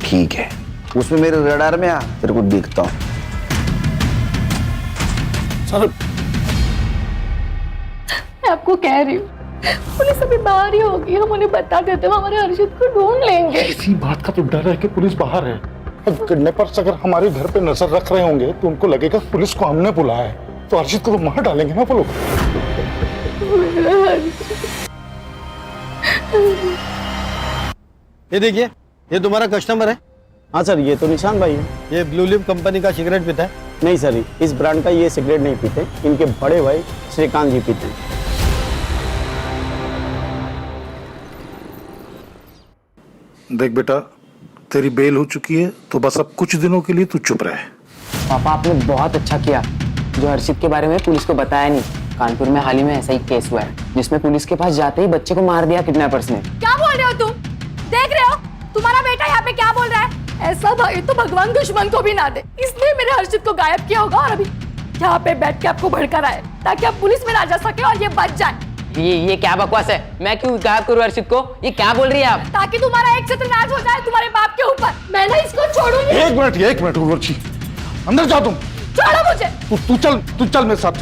[SPEAKER 11] ठीक है, उसमें मेरे रडार में आ, तेरे को देखता हूँ।
[SPEAKER 7] सर
[SPEAKER 9] मैं आपको कह रही हूँ, पुलिस अभी बाहर ही होगी, हम उन्हें बता देते हैं, हमारे हर्षित को ढूंढ लेंगे।
[SPEAKER 7] इसी बात का तो डर है कि पुलिस बाहर है। अब किडनैपर्स अगर हमारे घर पे नजर रख रहे होंगे तो उनको लगेगा पुलिस को हमने बुलाया है, तो हर्षित को तो मार डालेंगे ना वो लोग।
[SPEAKER 8] ये देखिए, ये तुम्हारा कस्टमर है। हाँ सर, ये तो निशान भाई है। ये ब्लू लिप कंपनी का सिगरेट पीता है? नहीं सर, इस ब्रांड का ये सिगरेट नहीं पीते, इनके बड़े भाई श्रीकांत जी पीते हैं।
[SPEAKER 7] देख बेटा, तेरी बेल हो चुकी है, तो बस अब कुछ दिनों के लिए तू चुप रहे।
[SPEAKER 10] पापा आपने बहुत अच्छा किया जो हर्षित के बारे में पुलिस को बताया नहीं। कानपुर में हाल ही में ऐसा ही केस हुआ है जिसमें पुलिस के पास जाते ही बच्चे को मार दिया किडनैपर्स ने।
[SPEAKER 9] क्या बोल रहे हो तुम? देख रहे हो तुम्हारा बेटा यहाँ पे क्या बोल रहा है? ऐसा भाई तो भगवान दुश्मन को भी ना दे, इसलिए मेरे हर्षित को गायब किया होगा और अभी यहाँ पे बैठ के आपको भड़का रहा है ताकि आप पुलिस में ना जा सके और ये बच जाए।
[SPEAKER 10] ये क्या बकवास है? मैं क्यों गायब करूँ हर्षित को? ये क्या बोल रही है आप?
[SPEAKER 9] ताकि तुम्हारा एक सत्यनाश हो जाए तुम्हारे बाप के ऊपर। मैं ना इसको छोड़ूंगी।
[SPEAKER 7] एक मिनट उर्वशी, अंदर जा तुम।
[SPEAKER 9] छोड़ो मुझे।
[SPEAKER 7] तू चल मेरे साथ।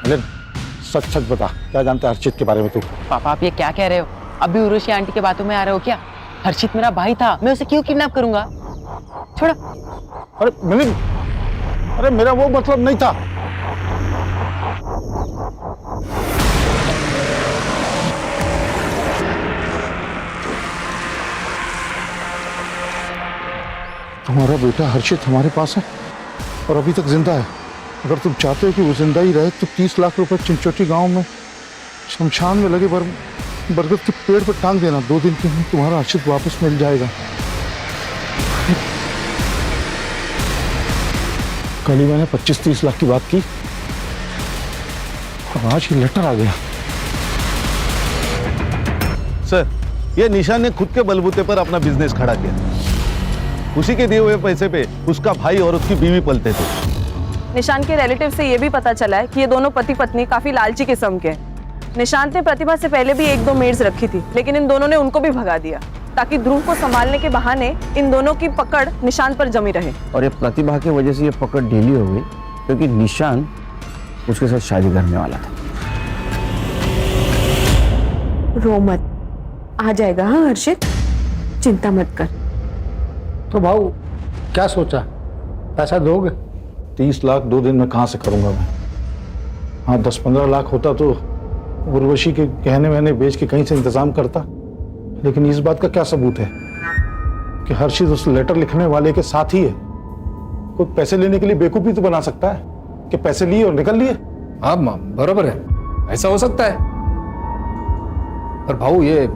[SPEAKER 7] अरे सच बता, क्या जानता है हर्षित के बारे में तू?
[SPEAKER 10] पापा आप ये क्या कह रहे हो? अभी उर्वशी आंटी के बातों में आ रहे हो क्या? हर्षित मेरा भाई था, मैं उसे क्यों किडनैप करूंगा? छोड़ो।
[SPEAKER 7] अरे मेरा वो मतलब नहीं था। तुम्हारा बेटा हर्षित हमारे पास है और अभी तक जिंदा है। अगर तुम चाहते हो कि वो जिंदा ही रहे तो 30 लाख रुपए चिंचोटी गांव में शमशान में लगे बरगद के पेड़ पर टांग देना। 2 दिन के अंदर तुम्हारा हर्षित वापस मिल जाएगा। कल ही मैंने 25-30 लाख की बात की और आज ये लेटर आ गया।
[SPEAKER 12] सर, ये निशान ने खुद के बलबूते पर अपना बिजनेस खड़ा किया। उसी के दिए हुए पैसे पे उसका भाई और उसकी बीवी पलते थे।
[SPEAKER 2] निशान के रिलेटिव से ये भी पता चला है कि ये दोनों पति पत्नी काफी लालची किस्म के हैं। निशांत ने प्रतिभा से पहले भी 1-2 मेड्स रखी थी, लेकिन इन दोनों ने उनको भी भगा दिया ताकि ध्रुव को संभालने के बहाने इन दोनों की पकड़ निशांत पर जमी रहे।
[SPEAKER 11] और ये प्रतिभा की वजह से ये पकड़ ढीली हो गई क्योंकि निशान उसके साथ शादी करने वाला था।
[SPEAKER 2] रो मत, आ जाएगा। हाँ हर्षित, चिंता मत कर।
[SPEAKER 7] तो भाऊ क्या सोचा, पैसा दोगे? 30 लाख 2 दिन में कहाँ से करूंगा मैं? हाँ 10-15 लाख होता तो उर्वशी के गहने वहने बेच के कहीं से इंतजाम करता, लेकिन इस बात का क्या सबूत है कि हर्षित उस लेटर लिखने वाले के साथ ही है? कोई पैसे लेने के लिए बेवकूफी तो बना सकता है कि पैसे लिए और निकल लिए।
[SPEAKER 5] हाँ माँ बराबर है, ऐसा हो सकता है। पर भाऊ ये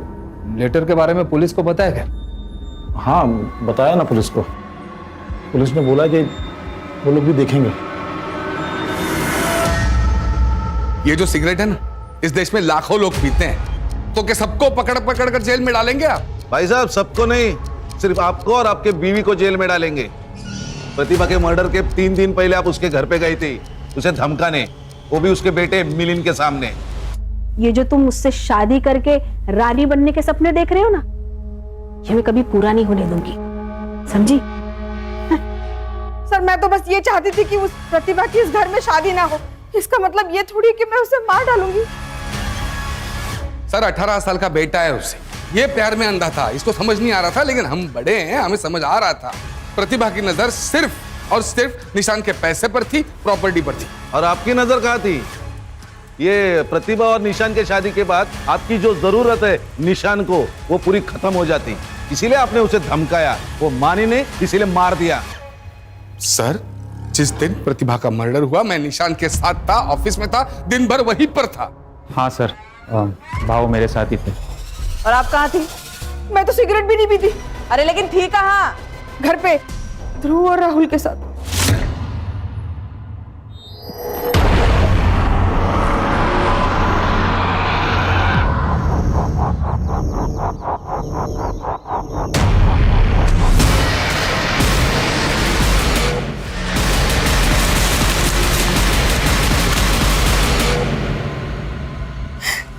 [SPEAKER 5] लेटर के बारे में पुलिस को पता है क्या?
[SPEAKER 7] हाँ बताया ना पुलिस को। पुलिस ने बोला कि वो लोग भी देखेंगे।
[SPEAKER 5] ये जो सिगरेट है ना, इस देश में लाखों लोग पीते हैं, तो क्या सबको पकड़ कर जेल में डालेंगे आप?
[SPEAKER 12] भाई साहब, सबको नहीं, सिर्फ आपको और आपके बीवी को जेल में डालेंगे। प्रतिभा के मर्डर के 3 दिन पहले आप उसके घर पे गए थे उसे धमकाने, वो भी उसके बेटे मिलिंद के सामने।
[SPEAKER 9] ये जो तुम मुझसे शादी करके रानी बनने के सपने देख रहे हो ना, ये मैं कभी पूरा नहीं होने दूंगी, समझी?
[SPEAKER 1] सर मैं तो बस ये चाहती थी कि उस प्रतिभा की इस घर में शादी ना हो। इसका मतलब ये थोड़ी कि मैं उसे मार डालूंगी।
[SPEAKER 5] सर 18 साल का बेटा है उसे, ये प्यार में अंधा था, इसको समझ नहीं आ रहा था, लेकिन हम बड़े हैं, हमें समझ आ रहा था। प्रतिभा की नजर सिर्फ और सिर्फ निशान के पैसे पर थी, प्रॉपर्टी पर थी।
[SPEAKER 12] और आपकी नजर कहाँ थी? ये प्रतिभा और निशान के शादी के बाद आपकी जो जरूरत है निशान को, वो पूरी खत्म हो जाती, इसीलिए आपने उसे धमकाया। वो मानी नहीं, इसीलिए मार दिया।
[SPEAKER 5] सर, जिस दिन प्रतिभा का मर्डर हुआ मैं निशान के साथ था, ऑफिस में था, दिन भर वहीं पर था।
[SPEAKER 3] हाँ सर, भाव मेरे साथ ही थे।
[SPEAKER 2] और आप कहाँ थी?
[SPEAKER 1] मैं तो सिगरेट भी नहीं पीती।
[SPEAKER 2] अरे लेकिन थी कहाँ?
[SPEAKER 1] घर पे ध्रुव और राहुल के साथ।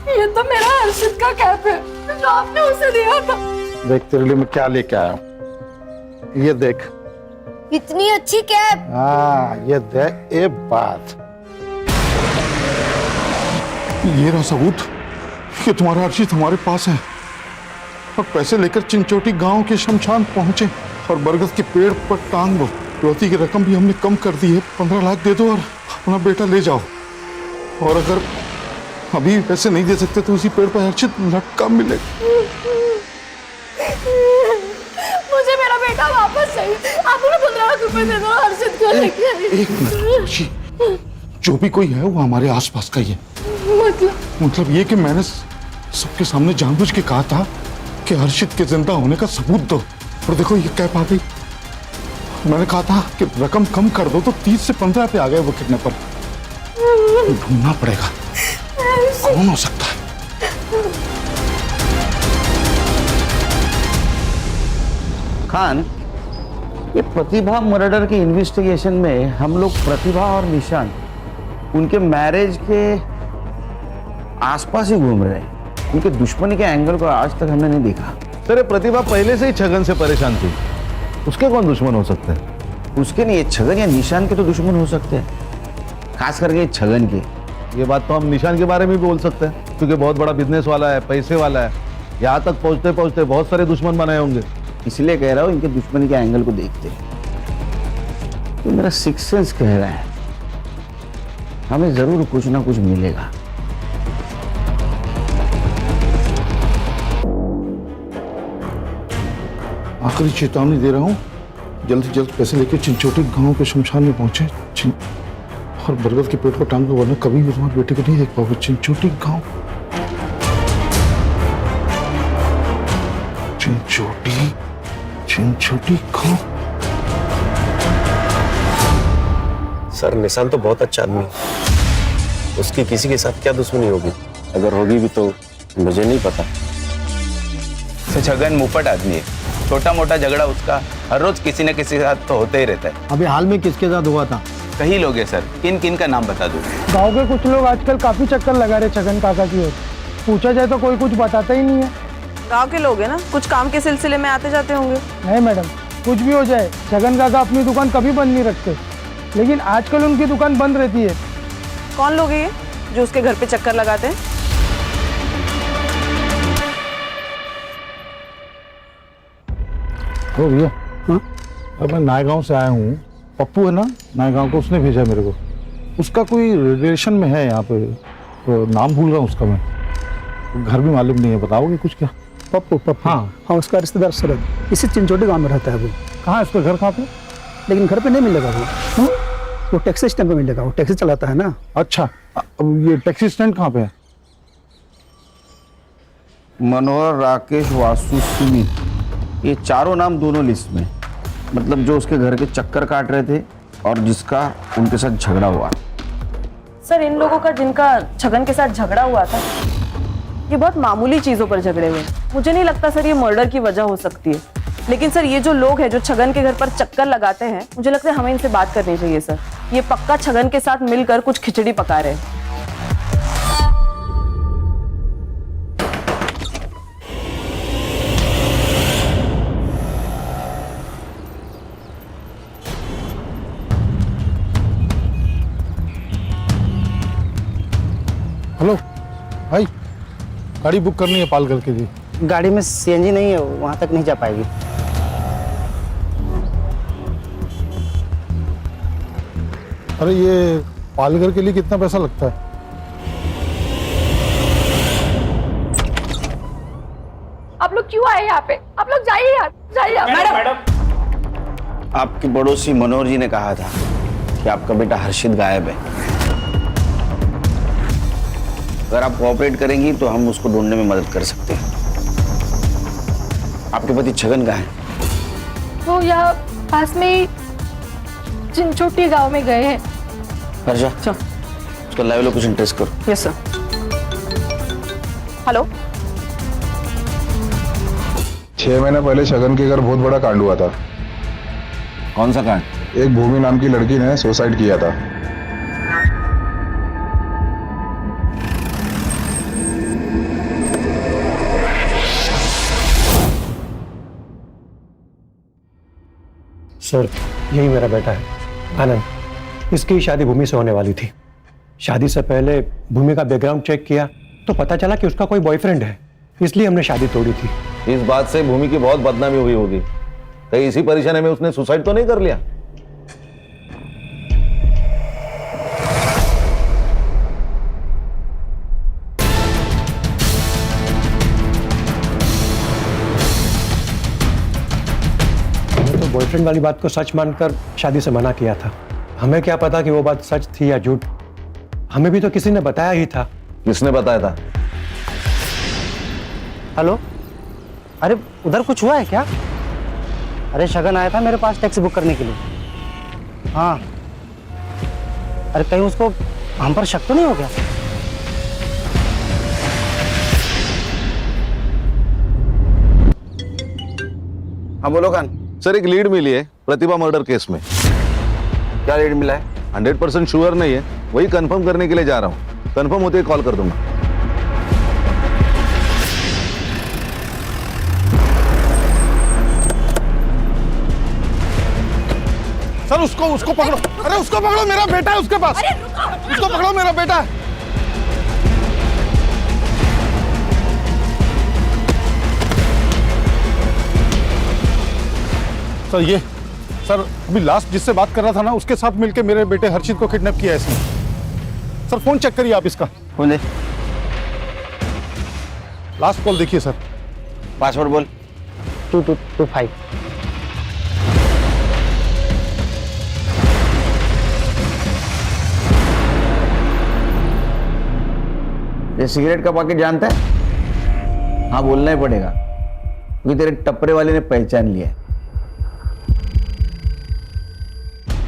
[SPEAKER 9] ये तो मेरा हर्षित का कैप है जो आपने उसे दिया था।
[SPEAKER 7] देख तेरे लिए मैं क्या लेके आया हूं। ये देख।
[SPEAKER 4] इतनी अच्छी कैप।
[SPEAKER 7] हाँ, ये देख। एक बात, ये रहा सबूत कि तुम्हारा अर्जित हमारे पास है। और पैसे लेकर चिंचोटी गांव के शमशान पहुंचे और बरगद के पेड़ पर टांग दो। रोटी की रकम भी हमने कम कर दी है, 15 लाख दे दो और अपना बेटा ले जाओ। और अगर अभी पैसे नहीं दे सकते तो उसी पेड़ पर अर्जित लटका मिलेगा।
[SPEAKER 9] मुझे मेरा बेटा वापस चाहिए। आप उन्हें 15 लाख रुपए दे दो हर्षित को लेके।
[SPEAKER 7] एक मिनट खुशी, जो भी कोई है वो हमारे आसपास का ही है। मतलब ये कि मैंने सबके सामने जानबूझ के कहा था कि हर्षित के जिंदा होने का सबूत दो, और देखो ये कैप आ गई। मैंने कहा था कि रकम कम कर दो तो 30 से 15 पे आ गए वो किडनैपर। ढूंढना पड़ेगा कौन हो सकता है।
[SPEAKER 11] खान, ये प्रतिभा मर्डर के इन्वेस्टिगेशन में हम लोग प्रतिभा और निशान उनके मैरिज के आसपास ही घूम रहे हैं। उनके दुश्मनी के एंगल को आज तक हमने नहीं देखा।
[SPEAKER 12] सर, ये प्रतिभा पहले से ही छगन से परेशान थी, उसके कौन दुश्मन हो सकते हैं?
[SPEAKER 11] उसके नहीं, छगन या निशान के तो दुश्मन हो सकते हैं, खास करके छगन के।
[SPEAKER 12] ये बात तो हम निशान के बारे में भी बोल सकते हैं, क्योंकि बहुत बड़ा बिजनेस वाला है, पैसे वाला है। यहाँ तक पहुँचते पहुँचते बहुत सारे दुश्मन बनाए होंगे।
[SPEAKER 11] इसलिए कह रहा हूँ इनके दुश्मनी के एंगल को देखते। तो मेरा सिक्स सेंस कह रहा है हमें जरूर कुछ ना कुछ मिलेगा।
[SPEAKER 7] आखिरी चेतावनी दे रहा हूँ, जल्द से जल्द पैसे लेके चिंचोटी गांव के शमशान में पहुंचे और बरगद के पेड़ पर टांग दो, वरना कभी भी तुम्हारे बेटे को नहीं देख पाओगे। चिंचोटी गांव, चिंचोटी गांव।
[SPEAKER 13] सर, निशान तो बहुत अच्छा आदमी है, उसकी किसी के साथ क्या दुश्मनी होगी? अगर होगी भी तो मुझे नहीं पता।
[SPEAKER 14] छगन मुफट आदमी है, छोटा मोटा झगड़ा उसका हर रोज किसी न किसी के साथ तो होते ही रहता है।
[SPEAKER 8] अभी हाल में किसके साथ हुआ था?
[SPEAKER 14] कई लोग हैं सर, किन किन का नाम बता दूं?
[SPEAKER 8] गांव के कुछ लोग आजकल काफी चक्कर लगा रहे छगन काका की ओर। पूछा जाए तो कोई कुछ बताता ही नहीं है।
[SPEAKER 2] गांव के लोग हैं ना, कुछ काम के सिलसिले में आते जाते होंगे।
[SPEAKER 8] नहीं मैडम, कुछ भी हो जाए छगन काका अपनी दुकान कभी बंद नहीं रखते, लेकिन आजकल उनकी दुकान बंद रहती है।
[SPEAKER 2] कौन लोग हैं ये जो उसके घर पे चक्कर लगाते हैं?
[SPEAKER 7] ओ भैया, अब मैं नायगांव से आया हूँ। पप्पू है ना नायगांव को, उसने भेजा मेरे को। उसका कोई रिलेशन में है यहाँ पे, तो नाम भूल रहा हूँ उसका मैं। घर भी मालूम नहीं है, बताओगे कुछ क्या?
[SPEAKER 8] पप्पू? हाँ, उसका रिश्तेदार शरद इसी चिंचोटी गांव में रहता है। वो
[SPEAKER 7] कहाँ है उसका घर, कहाँ पे?
[SPEAKER 8] लेकिन घर पे नहीं मिलेगा वो टैक्सी स्टैंड पे मिलेगा। वो टैक्सी चलाता है ना।
[SPEAKER 7] अच्छा, अब ये टैक्सी स्टैंड कहाँ पे है?
[SPEAKER 11] मनोहर, राकेश, वासु, सुनी, ये चारों नाम दोनों लिस्ट में, मतलब जो उसके घर के चक्कर काट रहे थे और जिसका उनके साथ झगड़ा हुआ।
[SPEAKER 2] सर, इन लोगों का जिनका छगन के साथ झगड़ा हुआ था, ये बहुत मामूली चीजों पर झगड़े हुए। मुझे नहीं लगता सर ये मर्डर की वजह हो सकती है। लेकिन सर, ये जो लोग हैं जो छगन के घर पर चक्कर लगाते हैं, मुझे लगता है हमें इनसे बात करनी चाहिए सर। ये पक्का छगन के साथ मिलकर कुछ खिचड़ी पका रहे हैं।
[SPEAKER 7] हेलो भाई, गाड़ी बुक करनी है पालघर के लिए।
[SPEAKER 8] गाड़ी में सीएनजी नहीं है, वहाँ तक नहीं जा पाएगी।
[SPEAKER 7] अरे ये पालघर के लिए कितना पैसा लगता है?
[SPEAKER 9] आप लोग क्यों आए यहाँ पे? आप लोग जाइए यार, जाइए आप।
[SPEAKER 11] मैडम, आपके पड़ोसी मनोहर जी ने कहा था कि आपका बेटा हर्षित गायब है। अगर आप कोऑपरेट करेंगी तो हम उसको ढूंढने में मदद कर सकते हैं। आपके पति छगन कहाँ है?
[SPEAKER 9] वो यहाँ पास में ही चिंचोटी गांव में गए हैं।
[SPEAKER 11] हर्षा, उसका लाइव लोकेशन ट्रेस करो।
[SPEAKER 2] Yes sir. हेलो,
[SPEAKER 6] 6 महीने पहले छगन के घर बहुत बड़ा कांड हुआ था।
[SPEAKER 11] कौन सा कांड?
[SPEAKER 6] एक भूमि नाम की लड़की ने सुसाइड किया था।
[SPEAKER 8] सर, यही मेरा बेटा है आनंद। इसकी शादी भूमि से होने वाली थी। शादी से पहले भूमि का बैकग्राउंड चेक किया तो पता चला कि उसका कोई बॉयफ्रेंड है, इसलिए हमने शादी तोड़ी थी।
[SPEAKER 12] इस बात से भूमि की बहुत बदनामी हुई होगी। कहीं इसी परेशानी में उसने सुसाइड तो नहीं कर लिया?
[SPEAKER 8] तो बॉयफ्रेंड वाली बात को सच मानकर शादी से मना किया था। हमें क्या पता कि वो बात सच थी या झूठ। हमें भी तो किसी ने बताया ही था।
[SPEAKER 12] किसने बताया था?
[SPEAKER 8] हेलो, अरे उधर कुछ हुआ है क्या? अरे शगन आया था मेरे पास टैक्सी बुक करने के लिए। हाँ, अरे कहीं उसको हम पर शक तो नहीं हो गया?
[SPEAKER 11] हाँ बोलो खान।
[SPEAKER 12] सर, एक लीड मिली है प्रतिभा मर्डर केस में।
[SPEAKER 11] क्या लीड मिला है?
[SPEAKER 12] 100% श्योर नहीं है, वही कंफर्म करने के लिए जा रहा हूँ। कंफर्म होते ही कॉल कर दूंगा।
[SPEAKER 7] सर, उसको पकड़ो। अरे उसको पकड़ो, मेरा बेटा है उसके पास। उसको पकड़ो, मेरा बेटा है। सर, ये सर अभी लास्ट जिससे बात कर रहा था ना, उसके साथ मिलके मेरे बेटे हर्षित को किडनैप किया है इसने। सर, फोन चेक करिए आप इसका।
[SPEAKER 11] फोन दे।
[SPEAKER 7] लास्ट कॉल देखिए सर।
[SPEAKER 11] पासवर्ड बोल।
[SPEAKER 8] 2225।
[SPEAKER 11] ये सिगरेट का पैकेट जानता है? हाँ, बोलना ही पड़ेगा क्योंकि तेरे टपरे वाले ने पहचान लिया है।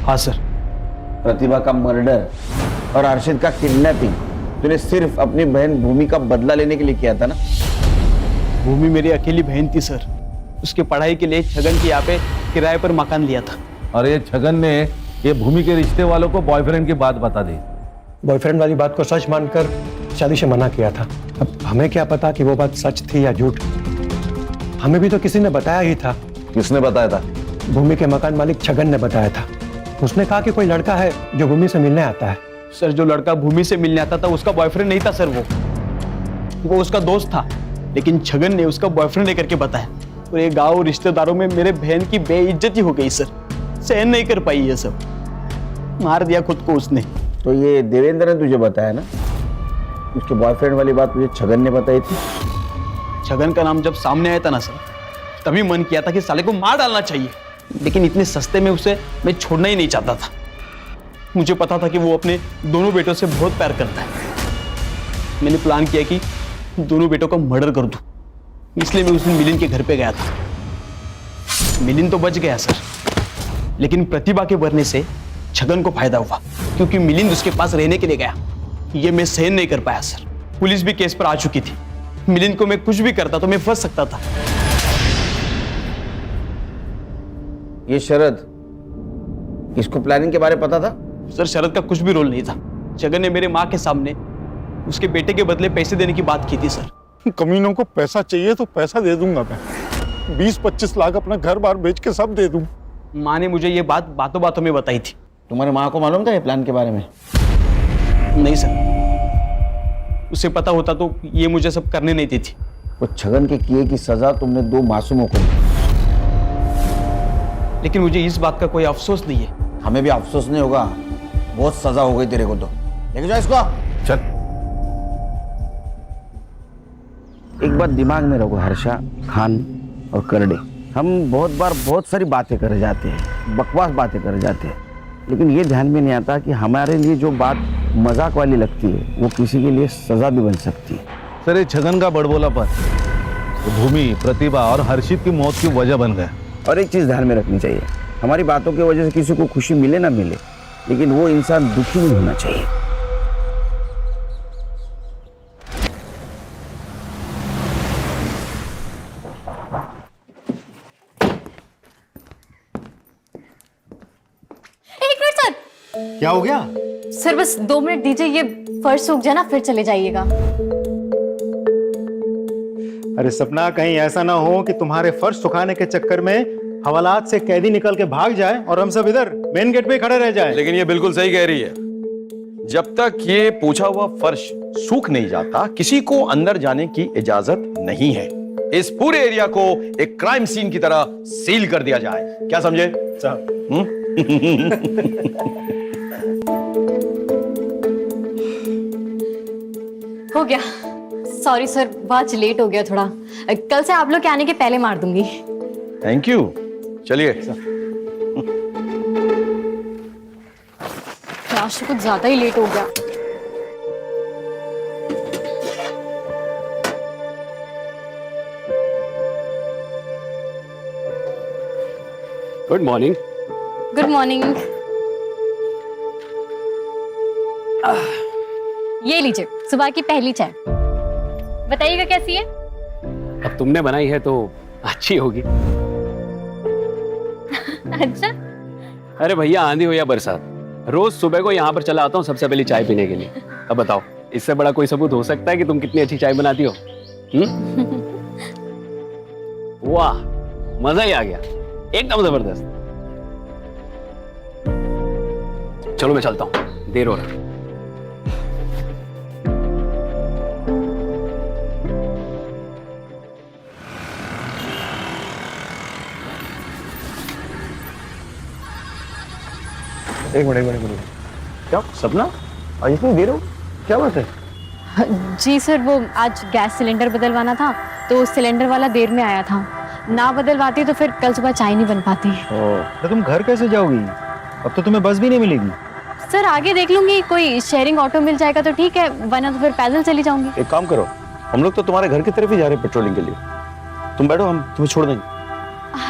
[SPEAKER 8] हाँ सर।
[SPEAKER 11] प्रतिभा का मर्डर और हर्षित का किडनैपिंग तूने सिर्फ अपनी बहन भूमि का बदला लेने के लिए किया था ना?
[SPEAKER 8] भूमि मेरी अकेली बहन थी सर। उसके पढ़ाई के लिए छगन के यहाँ पे किराए पर मकान लिया था।
[SPEAKER 12] और ये छगन ने ये भूमि के रिश्ते वालों को बॉयफ्रेंड की बात बता दी।
[SPEAKER 8] बॉयफ्रेंड वाली बात को सच मानकर शादी से मना किया था। अब हमें क्या पता कि वो बात सच थी या झूठ। हमें भी तो किसी ने बताया ही था।
[SPEAKER 12] किसने बताया था?
[SPEAKER 8] भूमि के मकान मालिक छगन ने बताया था। उसने कहा कि कोई लड़का है जो भूमि से मिलने आता है।
[SPEAKER 15] सर, जो लड़का भूमि से मिलने आता था उसका बॉयफ्रेंड नहीं था सर। वो उसका दोस्त था, लेकिन छगन ने उसका बॉयफ्रेंड लेकर के बताया। और ये गांव रिश्तेदारों में मेरे बहन की बेइज्जती हो गई सर। सहन नहीं कर पाई ये सब। मार दिया खुद को उसने।
[SPEAKER 11] तो ये देवेंद्र ने तुझे बताया ना? उसके बॉयफ्रेंड वाली बात मुझे छगन ने बताई थी।
[SPEAKER 15] छगन का नाम जब सामने आया था ना सर, तभी मन किया था कि साले को मार डालना चाहिए। लेकिन इतने सस्ते में उसे मैं छोड़ना ही नहीं चाहता था। मुझे पता था कि वो अपने दोनों बेटों से बहुत प्यार करता है। मैंने प्लान किया कि दोनों बेटों का मर्डर कर दूं। इसलिए मैं उस दिन मिलिंद के घर पे गया था। मिलिंद तो बच गया सर, लेकिन प्रतिभा के मरने से छगन को फायदा हुआ, क्योंकि मिलिंद उसके पास रहने के लिए गया। ये मैं सहन नहीं कर पाया सर। पुलिस भी केस पर आ चुकी थी। मिलिंद को मैं कुछ भी करता तो मैं फंस सकता था।
[SPEAKER 11] ये शरद, इसको प्लानिंग के बारे में पता था?
[SPEAKER 15] सर, शरद का कुछ भी रोल नहीं था। छगन ने मेरे माँ के सामने उसके बेटे के बदले पैसे देने की बात की थी सर।
[SPEAKER 7] कमीनों को पैसा चाहिए तो पैसा दे दूंगा मैं। 20-25 लाख अपना घर बार बेच के सब दे दूं।
[SPEAKER 15] माँ ने मुझे ये बात बातों बातों में बताई थी।
[SPEAKER 11] तुम्हारे माँ को मालूम था ये प्लान के बारे में?
[SPEAKER 15] नहीं सर, उसे पता होता तो ये मुझे सब करने नहीं देती।
[SPEAKER 11] वो छगन के किए की सजा तुमने 2 मासूमों को दी।
[SPEAKER 15] लेकिन मुझे इस बात का कोई अफसोस नहीं है।
[SPEAKER 11] हमें भी अफसोस नहीं होगा। बहुत सजा हो गई तेरे को तो। लेके जाओ इसको।
[SPEAKER 12] चल।
[SPEAKER 11] एक बात दिमाग में रखो हर्षा, खान और करडे, हम बहुत बार बहुत सारी बातें कर जाते हैं, बकवास बातें कर जाते हैं, लेकिन ये ध्यान में नहीं आता कि हमारे लिए जो बात मजाक वाली लगती है वो किसी के लिए सजा भी बन सकती है।
[SPEAKER 12] सर ये छगन का बड़बोलापन भूमि, प्रतिभा और हर्षित की मौत की वजह बन गया।
[SPEAKER 11] और एक चीज़ ध्यान में रखनी चाहिए, हमारी बातों की वजह से किसी को खुशी मिले ना मिले, लेकिन वो इंसान दुखी नहीं होना चाहिए।
[SPEAKER 9] एक मिनट सर।
[SPEAKER 7] क्या हो गया?
[SPEAKER 9] सर बस 2 मिनट दीजिए, ये फर्श सूख जाए ना फिर चले जाइएगा।
[SPEAKER 7] अरे सपना, कहीं ऐसा ना हो कि तुम्हारे फर्श सुखाने के चक्कर में हवालात से कैदी निकल के भाग जाए और हम सब इधर मेन गेट पे खड़े रह जाए।
[SPEAKER 16] लेकिन ये बिल्कुल सही कह रही है, जब तक ये पूछा हुआ फर्श सूख नहीं जाता किसी को अंदर जाने की इजाजत नहीं है। इस पूरे एरिया को एक क्राइम सीन की तरह सील कर दिया जाए, क्या समझे?
[SPEAKER 9] हो गया। सॉरी सर, आज लेट हो गया थोड़ा। कल से आप लोग के आने के पहले मार दूंगी।
[SPEAKER 16] Thank you. चलिए।
[SPEAKER 9] आज तो कुछ ज्यादा ही लेट हो गया।
[SPEAKER 17] Good morning.
[SPEAKER 9] Good morning. ये लीजिए सुबह की पहली चाय। बताइएगा कैसी है?
[SPEAKER 17] अब तुमने बनाई है तो अच्छी होगी।
[SPEAKER 9] अच्छा।
[SPEAKER 17] अरे भैया, आंधी हो या बरसात, रोज सुबह को यहाँ पर चला आता हूँ सबसे पहले चाय पीने के लिए। अब बताओ, इससे बड़ा कोई सबूत हो सकता है कि तुम कितनी अच्छी चाय बनाती हो? वाह, मजा ही आ गया, एकदम जबरदस्त। चलो मैं चलता हूँ, देर हो रहा है।
[SPEAKER 13] एक मिनट। क्या सपना, आज इतनी देर हो, क्या बात है?
[SPEAKER 9] जी सर, वो आज गैस सिलेंडर बदलवाना था तो सिलेंडर वाला देर में आया था। ना बदलवाती तो फिर कल सुबह चाय नहीं बन पाती।
[SPEAKER 6] तो तुम घर कैसे जाओगी? अब तो तुम्हें बस भी नहीं मिलेगी।
[SPEAKER 9] सर आगे देख लूंगी, कोई शेयरिंग ऑटो मिल जाएगा तो ठीक है, वरना तो फिर पैदल चली जाऊंगी।
[SPEAKER 13] एक काम करो, हम लोग तो तुम्हारे घर की तरफ ही जा रहे हैं पेट्रोलिंग के लिए। तुम बैठो, हम तुम्हें छोड़ देंगे।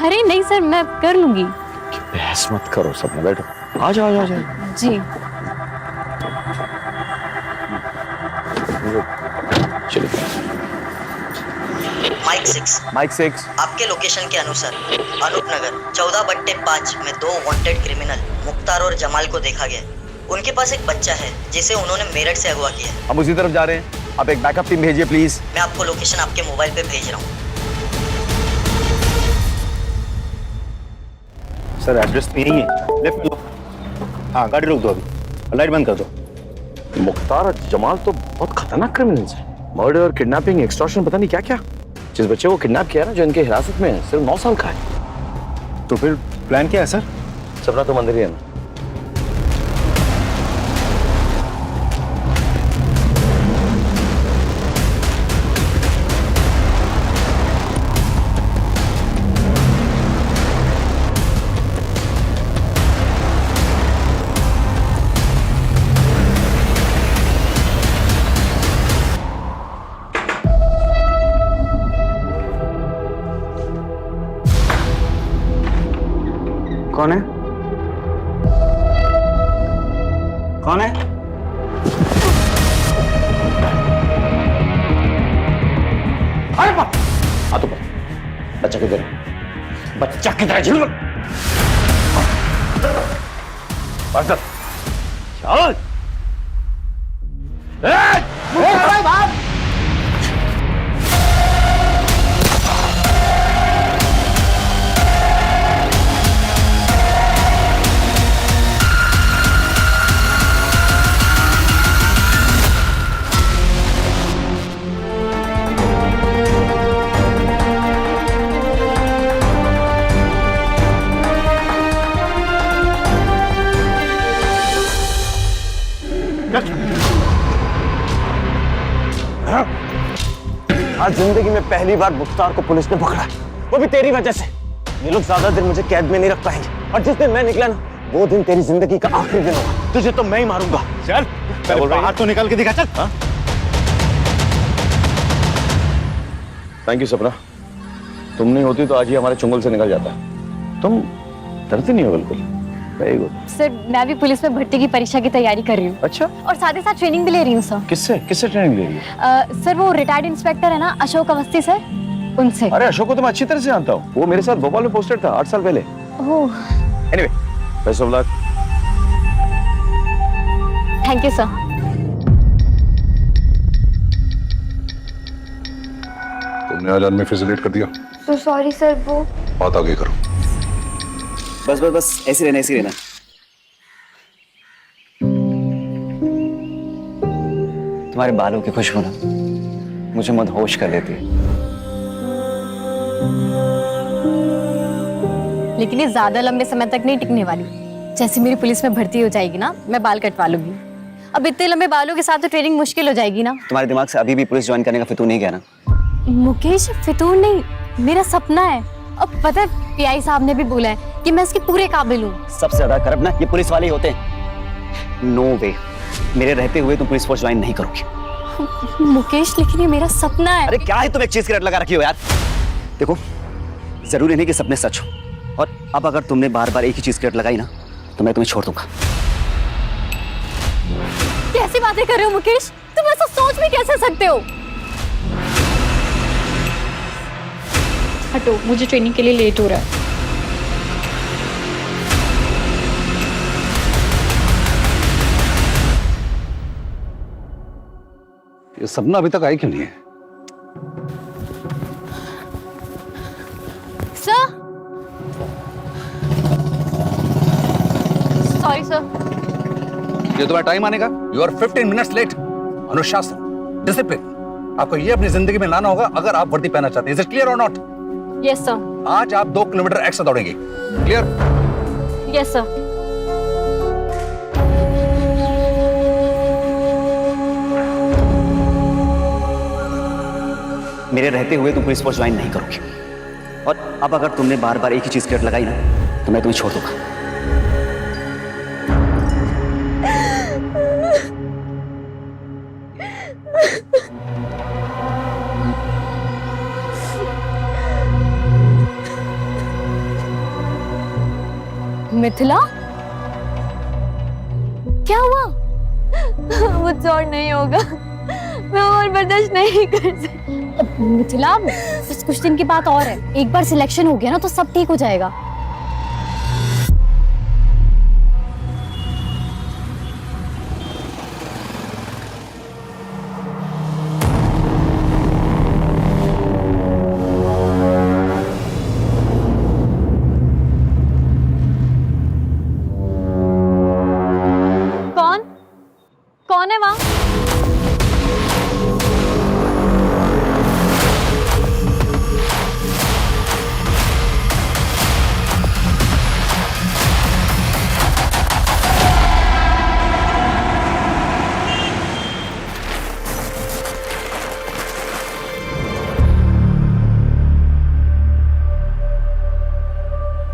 [SPEAKER 9] अरे नहीं सर, मैं कर लूंगी।
[SPEAKER 13] बहस मत करो सपना, बैठो। आ जाओ।
[SPEAKER 9] जी
[SPEAKER 13] चलो।
[SPEAKER 14] माइक 6
[SPEAKER 18] आपके लोकेशन के अनुसार अनूप नगर 14/5 में 2 वांटेड क्रिमिनल मुख्तार और जमाल को देखा गया। उनके पास एक बच्चा है जिसे उन्होंने मेरठ से अगवा किया है।
[SPEAKER 16] हम उसी तरफ जा रहे हैं, आप एक बैकअप टीम भेजिए प्लीज।
[SPEAKER 18] मैं आपको लोकेशन आपके मोबाइल पे भेज रहा हूँ।
[SPEAKER 7] सर एड्रेस तो यही है, लेफ्ट में लो। हाँ, गाड़ी रोक दो, अभी लाइट बंद कर दो।
[SPEAKER 13] मुख्तार और जमाल तो बहुत खतरनाक क्रिमिनल्स हैं। मर्डर और किडनैपिंग, एक्सटॉर्शन, पता नहीं क्या क्या। जिस बच्चे को किडनैप किया ना, जो इनके हिरासत में है, सिर्फ 9 साल का है।
[SPEAKER 7] तो फिर प्लान क्या है सर?
[SPEAKER 13] सपना तो मंदिर ही है ना।
[SPEAKER 11] कौन है? कौन है?
[SPEAKER 13] अरे बाप! आ तो बच्चा किधर है? बच्चा किधर है? चल
[SPEAKER 8] बाप
[SPEAKER 13] आज जिंदगी में पहली बार मुख्तार को पुलिस ने पकड़ा, वो भी तेरी वजह से। ये लोग ज्यादा दिन मुझे कैद में नहीं रख पाएंगे, और जिस दिन मैं निकला ना, वो दिन तेरी जिंदगी का आखिरी दिन होगा। तुझे तो मैं ही मारूंगा। चल बाहर तो निकल के दिखा। चल। थैंक यू सपना, तुम नहीं होती तो आज ही हमारे चुंगल से निकल जाता। तुम डरती नहीं हो बिल्कुल। Very good.
[SPEAKER 9] सर मैं भी पुलिस में भर्ती की परीक्षा की तैयारी कर रही हूँ।
[SPEAKER 13] अच्छा।
[SPEAKER 9] और साथ ही साथ ट्रेनिंग भी ले रही हूँ सर।
[SPEAKER 13] किससे ट्रेनिंग ले रही है?
[SPEAKER 9] सर वो रिटायर्ड इंस्पेक्टर है ना, अशोक अवस्थी सर, उनसे।
[SPEAKER 13] अरे अशोक को तो मैं अच्छी तरह से जानता हूँ, वो मेरे साथ भोपाल में पोस्टेड था 8 साल पहले।
[SPEAKER 9] Oh.
[SPEAKER 13] Anyway, best of luck.
[SPEAKER 9] Thank you sir.
[SPEAKER 7] तुमने आज आदमी फेसिलेट कर दिया।
[SPEAKER 4] तो सॉरी सर, वो
[SPEAKER 7] बात आगे करो।
[SPEAKER 15] बस ऐसे रहना।
[SPEAKER 14] तुम्हारे बालों की खुशबू ना मुझे मदहोश कर देती है।
[SPEAKER 9] लेकिन ये ज्यादा लंबे समय तक नहीं टिकने वाली। जैसे मेरी पुलिस में भर्ती हो जाएगी ना, मैं बाल कटवा लूंगी। अब इतने लंबे बालों के साथ तो ट्रेनिंग मुश्किल हो जाएगी ना।
[SPEAKER 14] तुम्हारे दिमाग से अभी भी पुलिस ज्वाइन करने का फितूर नहीं गया ना?
[SPEAKER 9] मुकेश, फितूर नहीं, मेरा सपना है। अब पता है पीआई साहब ने भी बोला है कि मैं इसके पूरे काबिल हूँ।
[SPEAKER 14] सबसे ज्यादा करप्ट ना ये पुलिस वाले ही होते हैं। नो वे, मेरे रहते हुए तुम पुलिस फोर्स ज्वाइन नहीं करोगे।
[SPEAKER 9] मुकेश, लेकिन ये मेरा सपना है।
[SPEAKER 14] अरे क्या है, तुम एक चीज की रट लगा रखी हो यार। देखो, जरूरी नहीं कि सपने सच हो, और अब अगर तुमने बार बार एक ही चीज की रट लगाई ना, तो मैं तुम्हें छोड़ दूंगा।
[SPEAKER 9] कैसी बातें कर रहे हो मुकेश? तुम ऐसा सोच भी कैसे सकते हो? हटो, मुझे ट्रेनिंग के लिए लेट हो रहा है।
[SPEAKER 7] ये सपना अभी तक आई क्यों नहीं है?
[SPEAKER 9] Sir, sorry sir.
[SPEAKER 12] ये तुम्हारा टाइम आने का। You are 15 minutes late. अनुशासन, डिसिप्लिन, आपको ये अपनी जिंदगी में लाना होगा अगर आप वर्दी पहनना चाहते हैं। इज इट क्लियर और नॉट?
[SPEAKER 9] Yes sir.
[SPEAKER 12] आज आप 2 किलोमीटर एक्स्ट्रा दौड़ेंगे। क्लियर?
[SPEAKER 9] Yes sir.
[SPEAKER 14] मेरे रहते हुए तुम पुलिस फोर्स ज्वाइन नहीं करोगे, और अब अगर तुमने बार बार एक ही चीज की रट लगाई ना, तो मैं तुम्हें छोड़ दूंगा।
[SPEAKER 9] मिथिला, क्या हुआ? मुझसे और नहीं होगा, मैं और बर्दाश्त नहीं कर सकती। मिथिला, बस कुछ दिन की बात और है। एक बार सिलेक्शन हो गया ना तो सब ठीक हो जाएगा। कौन है वहां?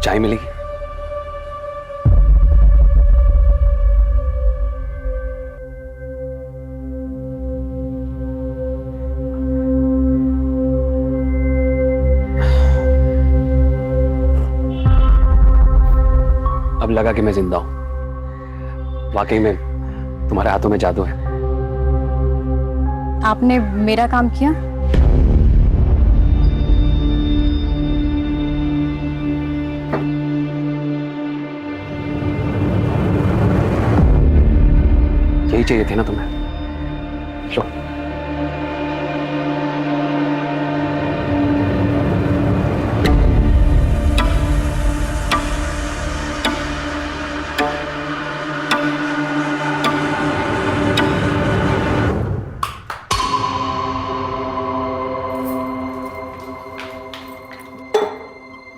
[SPEAKER 17] चाय मिलेगी? अब लगा कि मैं जिंदा हूं। वाकई में तुम्हारे हाथों में जादू है।
[SPEAKER 9] आपने मेरा काम किया?
[SPEAKER 17] यही चाहिए थे ना तुम्हें? लो।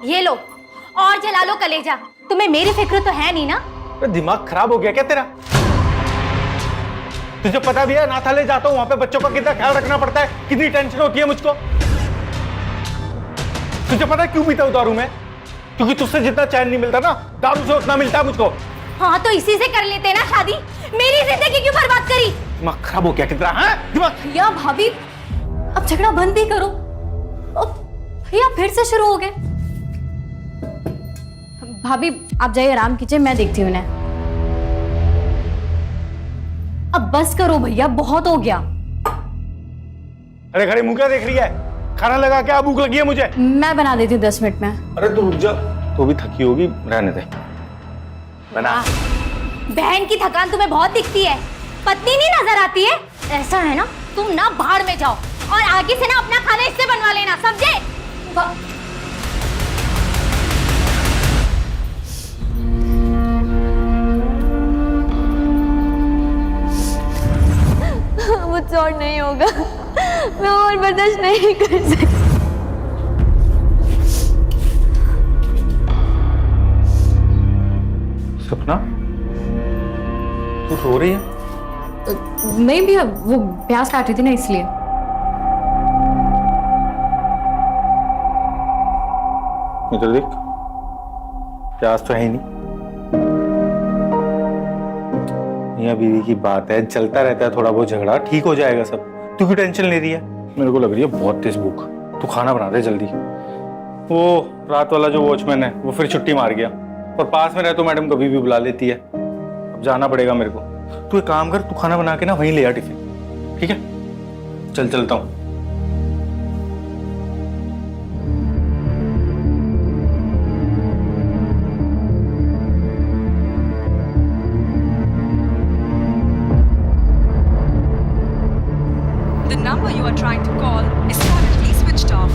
[SPEAKER 9] ये लो, और जला लो कलेजा। तुम्हें मेरी फिक्र तो है नहीं ना?
[SPEAKER 8] दिमाग खराब हो गया क्या तेरा?
[SPEAKER 12] तुझे पता भी है नाथालय जाता हूँ, वहां पे बच्चों का कितना ख्याल रखना पड़ता है, कितनी टेंशन होती है मुझको। तुझे पता है क्यों पीता हूँ दारू में? क्योंकि तुझसे जितना चैन नहीं मिलता ना, दारू से उतना मिलता है मुझको।
[SPEAKER 9] हाँ तो इसी से कर लेते ना शादी, मेरी जिंदगी क्यों बर्बाद करी?
[SPEAKER 12] दिमाग खराब हो गया कितना, हाँ? दिमाग।
[SPEAKER 9] भैया भाभी अब झगड़ा बंद ही करो। भैया फिर से शुरू हो गए। भाभी आप जाइए आराम कीजिए, मैं देखती हूँ उन्हें। अब बस करो भैया, बहुत हो गया।
[SPEAKER 12] अरे खड़े मुंह क्या देख रही है? खाना लगा क्या? भूख लगी है मुझे।
[SPEAKER 9] मैं बना देती हूँ 10 मिनट में।
[SPEAKER 12] अरे तू रुक जा, तू भी थकी होगी, रहने दे। बना।
[SPEAKER 9] बहन की थकान तुम्हें बहुत दिखती है, पत्नी नहीं नजर आती है। ऐसा है ना, तुम ना बाहर में जाओ और आगे से ना अपना खाना इससे बनवा लेना, समझे? मुझसे और नहीं होगा, मैं और बर्दाश्त नहीं कर सकती।
[SPEAKER 12] सपना, तू सो रही है?
[SPEAKER 9] नहीं भैया, वो प्याज काट रही थी ना इसलिए।
[SPEAKER 12] इधर देख, प्याज तो है ही नहीं। मियां बीवी की बात है, चलता रहता है थोड़ा बहुत झगड़ा, ठीक हो जाएगा सब। तू क्यों टेंशन ले रही है? मेरे को लग रही है बहुत तेज भूख। तू खाना बना दे जल्दी। वो रात वाला जो वॉचमैन है वो फिर छुट्टी मार गया, और पास में रहे तो मैडम कभी भी बुला लेती है। अब जाना पड़ेगा मेरे को। तू एक काम कर, तू खाना बना के ना वहीं ले आ टिफिन, ठीक है? चल चलता हूँ।
[SPEAKER 19] The number you are trying to call is currently switched off.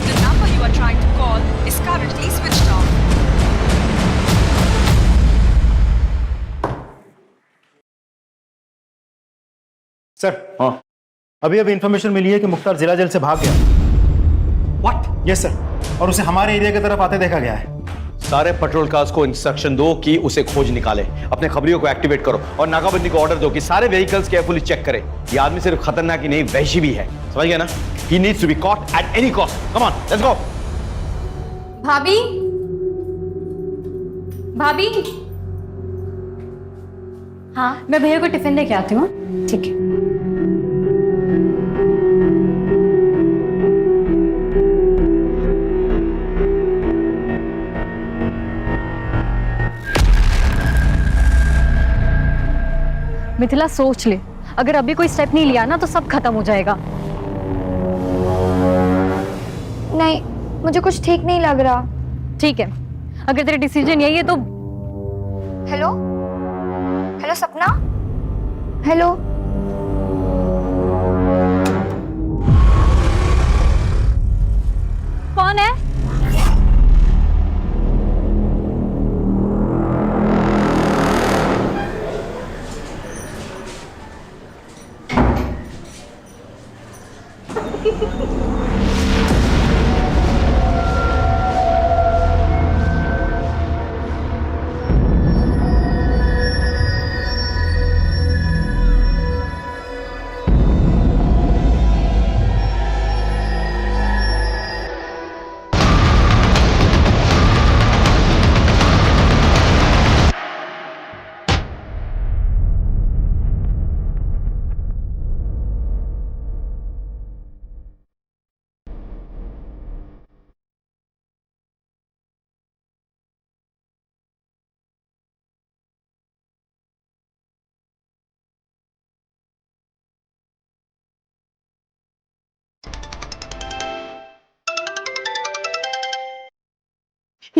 [SPEAKER 19] The number you are trying to call is currently switched off.
[SPEAKER 12] Sir, हाँ, अभी इंफॉर्मेशन मिली है कि मुख्तार जिला जेल से भाग गया। व्हाट? यस सर, और उसे हमारे एरिया की तरफ आते देखा गया है।
[SPEAKER 16] सारे पेट्रोल कार्स को इंस्ट्रक्शन दो कि उसे खोज निकाले, अपने खबरियों को एक्टिवेट करो और नाकाबंदी को ऑर्डर दो कि सारे व्हीकल्स केयरफुली चेक करें। ये आदमी सिर्फ खतरनाक ही नहीं, वहशी भी है, समझ गया ना? He needs to be caught at any cost. Come on, let's go.
[SPEAKER 9] भाभी, भाभी। हाँ, मैं भैया को टिफिन लेके आती हूँ। ठीक है। मिथिला सोच ले, अगर अभी कोई स्टेप नहीं लिया ना तो सब खत्म हो जाएगा।
[SPEAKER 4] नहीं, मुझे कुछ ठीक नहीं लग रहा।
[SPEAKER 9] ठीक है, अगर तेरा डिसीजन यही है तो।
[SPEAKER 4] हेलो हेलो सपना, हेलो।
[SPEAKER 9] कौन है?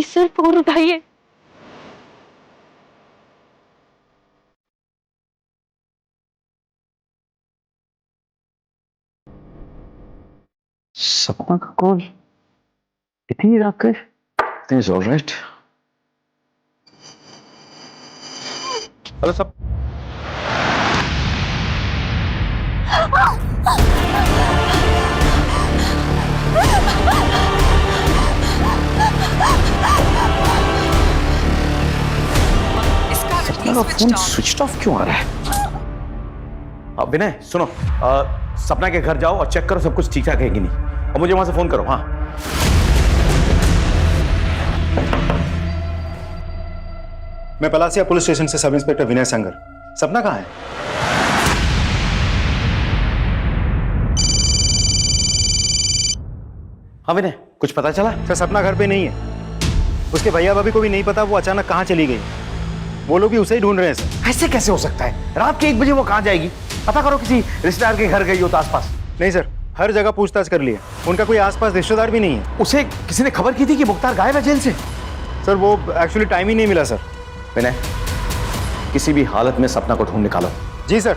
[SPEAKER 9] सर फोन उठाइए।
[SPEAKER 11] सपना का कॉल? इतनी रात कर? Is alright.
[SPEAKER 12] हेलो सब।
[SPEAKER 16] का फोन स्विच ऑफ क्यों आ रहा है? विनय सुनो, सपना के घर जाओ और चेक करो सब कुछ ठीक ठाक है कि नहीं, और मुझे वहां से फोन करो। हाँ
[SPEAKER 20] मैं पलासिया पुलिस स्टेशन से सब इंस्पेक्टर विनय संगर। सपना कहाँ है?
[SPEAKER 16] हाँ विनय, कुछ पता चला?
[SPEAKER 20] सर सपना घर पे नहीं है। उसके भैया भाभी को भी नहीं पता वो अचानक कहाँ चली गई। वो लोग भी उसे ही ढूंढ रहे हैं सर।
[SPEAKER 16] ऐसे कैसे हो सकता है? रात के 1 बजे वो कहाँ जाएगी? पता करो, किसी रिश्तेदार के घर गई हो तो आसपास।
[SPEAKER 20] नहीं सर, हर जगह पूछताछ कर लिए, उनका कोई आसपास रिश्तेदार भी नहीं है।
[SPEAKER 16] उसे किसी ने खबर की थी कि मुख्तार गायब है जेल से?
[SPEAKER 20] सर वो एक्चुअली टाइम ही नहीं मिला सर।
[SPEAKER 16] विनय, किसी भी हालत में सपना को ढूंढ निकालो।
[SPEAKER 20] जी सर।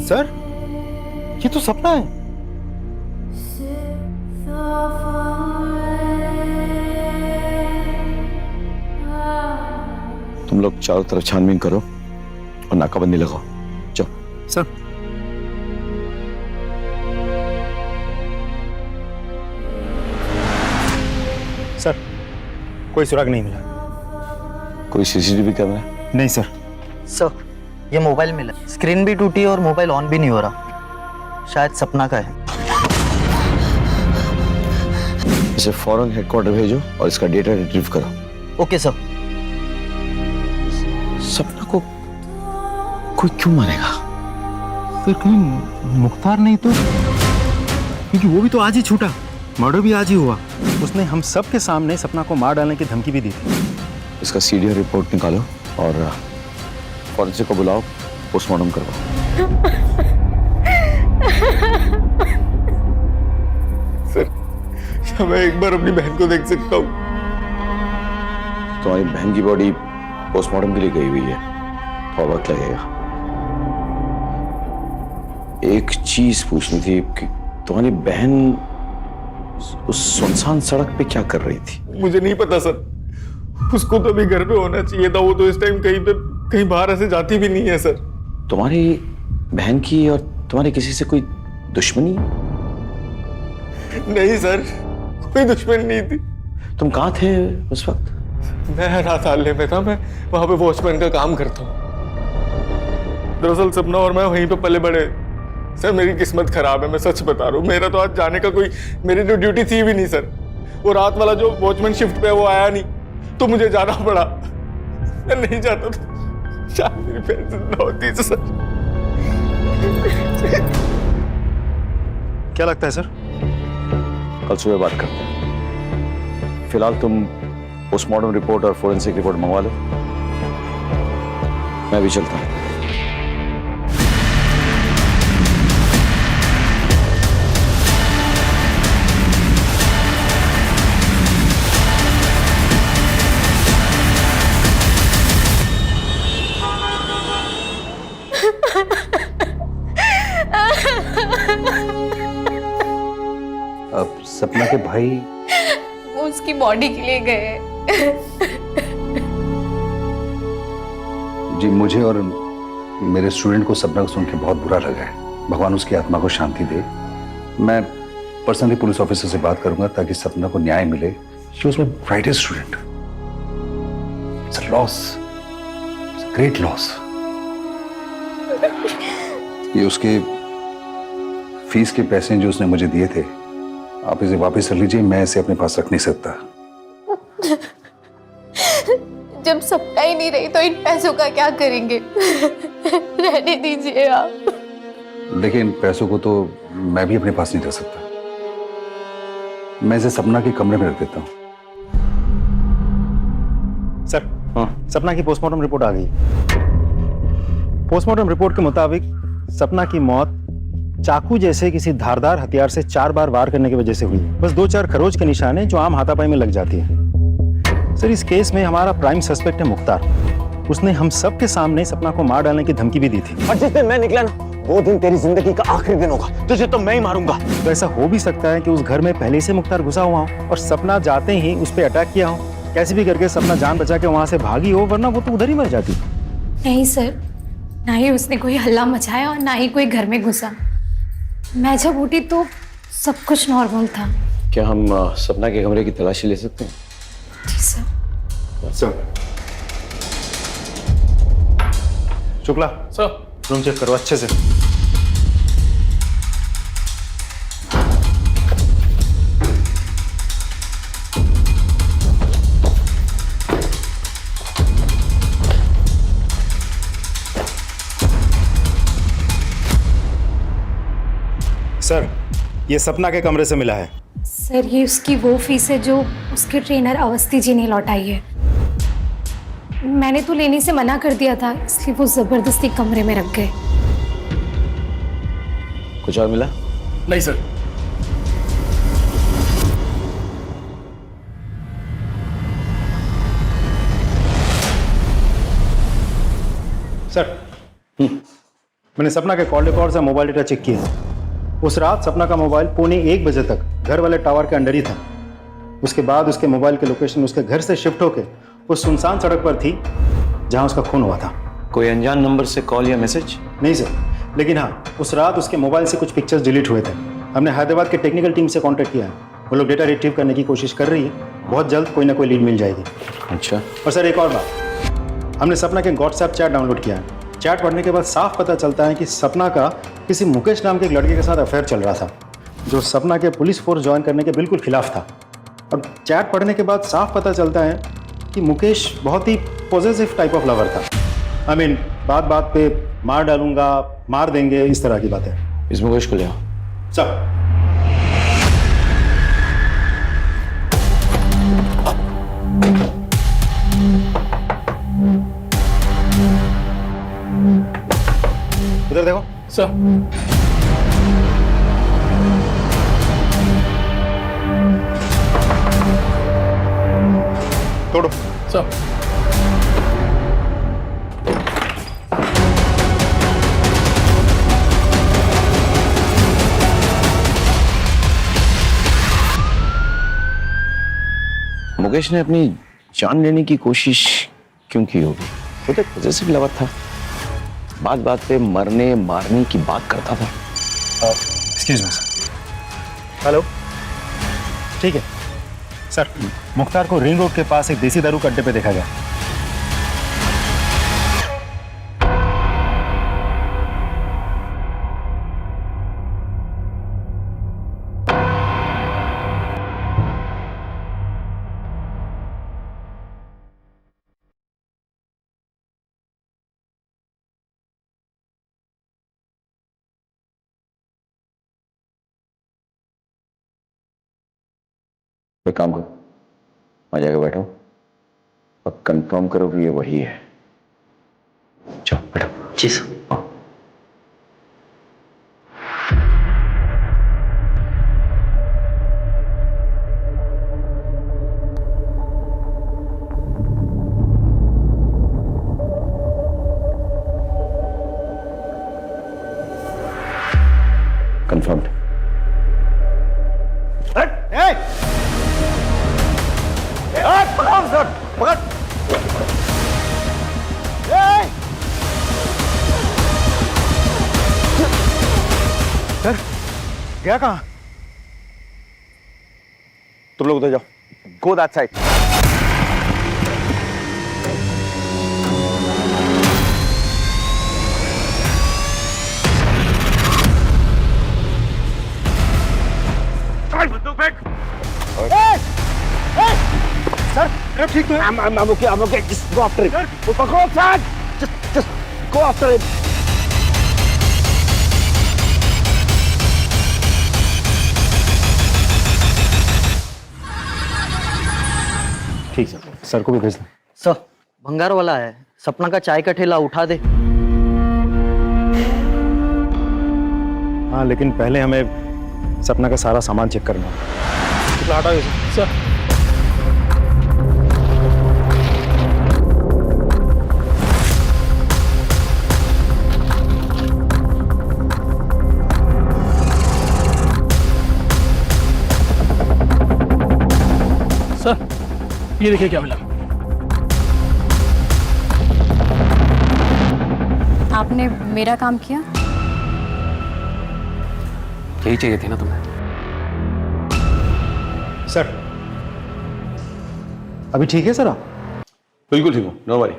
[SPEAKER 20] सर ये तो सपना है।
[SPEAKER 16] तुम लोग चारों तरफ छानबीन करो और नाकाबंदी लगाओ। जाओ।
[SPEAKER 20] सर सर कोई सुराग नहीं मिला।
[SPEAKER 16] कोई सीसीटीवी कैमरा?
[SPEAKER 20] नहीं सर।
[SPEAKER 18] सर ये मोबाइल मिला, स्क्रीन भी टूटी और मोबाइल ऑन भी नहीं हो रहा, शायद सपना का है।
[SPEAKER 16] इसे फौरन हेडक्वार्टर भेजो और इसका डेटा रिट्रीव करो।
[SPEAKER 18] Okay sir.
[SPEAKER 16] सपना को कोई क्यों मारेगा?
[SPEAKER 20] फिर कहीं मुख्तार नहीं तो? क्योंकि वो भी तो आज ही छूटा, मर्डर भी आज ही हुआ। उसने हम सब के सामने सपना को मार डालने की धमकी भी दी थी।
[SPEAKER 16] इसका सीडीआर रिपोर्ट निकालो और फॉरेंसिक को बुलाओ, पोस्टमार्टम करवाओ।
[SPEAKER 20] सर मैं एक बार अपनी बहन को देख सकता हूँ?
[SPEAKER 16] तुम्हारी बहन की बॉडी पोस्टमार्टम के लिए गई हुई है, थोड़ा वक्त लगेगा। एक चीज पूछनी थी कि तुम्हारी बहन उस सुनसान सड़क पे क्या कर रही थी?
[SPEAKER 20] मुझे नहीं पता सर, उसको तो अभी घर पे होना चाहिए था। वो तो इस टाइम कहीं बाहर ऐसे जाती भी नहीं है सर।
[SPEAKER 16] तुम्हारी बहन की और तुम्हारी किसी से कोई दुश्मनी?
[SPEAKER 20] नहीं सर, कोई दुश्मनी नहीं थी।
[SPEAKER 16] तुम कहाँ थे उस वक्त?
[SPEAKER 20] मैं रात हाले में था, मैं वहां पे वॉचमैन का काम करता हूँ। दरअसल सपना और मैं वहीं पे पले बड़े। सर मेरी किस्मत खराब है, मैं सच बता रहा हूँ। मेरा तो आज जाने का कोई, मेरी तो ड्यूटी थी भी नहीं सर। वो रात वाला जो वॉचमैन शिफ्ट पे वो आया नहीं, तो मुझे जाना पड़ा। मैं नहीं जाता तो शायद मेरी बहन जिंदा होती तो सर। क्या लगता है सर?
[SPEAKER 16] कल सुबह बात करते हैं। फिलहाल तुम पोस्टमार्टम रिपोर्ट और फोरेंसिक रिपोर्ट मंगवा लो, मैं भी चलता हूँ।
[SPEAKER 20] अब सपना के भाई
[SPEAKER 9] वो उसकी बॉडी के लिए गए।
[SPEAKER 5] जी मुझे और मेरे स्टूडेंट को सपना को सुन के बहुत बुरा लगा है। भगवान उसकी आत्मा को शांति दे। मैं पर्सनली पुलिस ऑफिसर से बात करूंगा ताकि सपना को न्याय मिले। She was my brightest student. It's a loss, it's a great loss. ये उसके फीस के पैसे जो उसने मुझे दिए थे, आप इसे वापस कर लीजिए। मैं इसे अपने पास रख नहीं सकता।
[SPEAKER 9] जब सपना ही नहीं रही तो इन पैसों का क्या करेंगे? रहने दीजिए आप।
[SPEAKER 5] देखिए इन पैसों को तो मैं भी अपने पास नहीं रख सकता। मैं इसे सपना के कमरे में रख देता हूँ।
[SPEAKER 20] सर सपना की पोस्टमार्टम रिपोर्ट आ गई। पोस्टमार्टम रिपोर्ट के मुताबिक सपना की मौत चाकू जैसे किसी धारदार हथियार से 4 बार वार करने की वजह से हुई है। बस 2-4 खरोच के निशान हैं जो आम हाथापाई में लग जाती है। सर इस केस में हमारा प्राइम सस्पेक्ट है मुख्तार। उसने हम सब के सामने सपना को मार डालने की धमकी भी दी थी।
[SPEAKER 13] और जिस दिन मैं निकला ना, वो दिन तेरी जिंदगी का आखिरी दिन होगा, तुझे तो मैं ही मारूंगा।
[SPEAKER 12] तो ऐसा हो भी सकता है कि उस घर में पहले से मुख्तार घुसा हुआ हो और सपना जाते ही उस पर अटैक किया हो। कैसे भी करके सपना जान बचा के वहां से भागी हो, वरना वो तो उधर ही मर जाती।
[SPEAKER 9] नहीं सर, ना ही उसने कोई हल्ला मचाया और ना ही कोई घर में घुसा। मैं जब उठी तो सब कुछ नॉर्मल था।
[SPEAKER 16] क्या हम सपना के कमरे की तलाशी ले सकते हैं?
[SPEAKER 9] जी sir.
[SPEAKER 12] Sir Shukla sir, room check करो अच्छे से।
[SPEAKER 6] सर, ये सपना के कमरे से मिला है।
[SPEAKER 9] सर ये उसकी वो फीस है जो उसके ट्रेनर अवस्थी जी ने लौटाई है। मैंने तो लेने से मना कर दिया था, इसलिए वो जबरदस्ती कमरे में रख गए।
[SPEAKER 16] कुछ और मिला?
[SPEAKER 20] नहीं सर।
[SPEAKER 6] सर, मैंने सपना के कॉल रिकॉर्ड से मोबाइल डेटा चेक किया। उस रात सपना का मोबाइल पौने 1 बजे तक घर वाले टावर के अंडर ही था। उसके बाद उसके मोबाइल की लोकेशन उसके घर से शिफ्ट होके उस सुनसान सड़क पर थी जहां उसका खून हुआ था।
[SPEAKER 16] कोई अनजान नंबर से कॉल या मैसेज?
[SPEAKER 6] नहीं सर, लेकिन हाँ, उस रात उसके मोबाइल से कुछ पिक्चर्स डिलीट हुए थे। हमने हैदराबाद के टेक्निकल टीम से कांटेक्ट किया है, वो लोग डेटा रिट्रीव करने की कोशिश कर रही है। बहुत जल्द कोई ना कोई लीड मिल जाएगी।
[SPEAKER 16] अच्छा।
[SPEAKER 6] और सर एक और बात, हमने सपना के व्हाट्सएप चैट डाउनलोड किया है। चैट पढ़ने के बाद साफ पता चलता है कि सपना का किसी मुकेश नाम के एक लड़के के साथ अफेयर चल रहा था, जो सपना के पुलिस फोर्स ज्वाइन करने के बिल्कुल खिलाफ था। और चैट पढ़ने के बाद साफ पता चलता है कि मुकेश बहुत ही पॉजिटिव टाइप ऑफ लवर था। आई मीन बात बात पे मार डालूंगा, मार देंगे, इस तरह की बातें।
[SPEAKER 16] इस मुकेश को ले आओ।
[SPEAKER 6] सर उधर देखो
[SPEAKER 20] सर।
[SPEAKER 6] तोड़ो
[SPEAKER 20] सर।
[SPEAKER 16] मुकेश ने अपनी जान लेने की कोशिश क्यों की होगी? वो तो पॉजिटिव लवर था, बात बात पे मरने मारने की बात करता था।
[SPEAKER 6] Excuse me sir. हेलो, ठीक है सर। मुख्तार को रिंग रोड के पास एक देसी दारू के अड्डे पे देखा गया।
[SPEAKER 16] एक काम करो, आ जाके बैठो और कंफर्म करो कि ये वही है। चलो बैठो।
[SPEAKER 18] जी सर।
[SPEAKER 16] कंफर्म्ड।
[SPEAKER 6] सर गया कहाँ?
[SPEAKER 13] तुम लोग उधर जाओ, गो दैट साइड।
[SPEAKER 6] सर ठीक है।
[SPEAKER 13] I'm okay. Just go after him. Go after. Just go after him.
[SPEAKER 6] ठीक सर को भी भेज दें।
[SPEAKER 18] सर भंगार वाला है, सपना का चाय का ठेला उठा दे।
[SPEAKER 6] हाँ लेकिन पहले हमें सपना का सारा सामान चेक करना है। हटा सर।
[SPEAKER 21] ये देखिए क्या मिला।
[SPEAKER 9] आपने मेरा काम किया।
[SPEAKER 17] यही चाहिए थी ना तुम्हें।
[SPEAKER 6] सर अभी ठीक है सर आप?
[SPEAKER 16] बिल्कुल ठीक हूँ, नो वरी।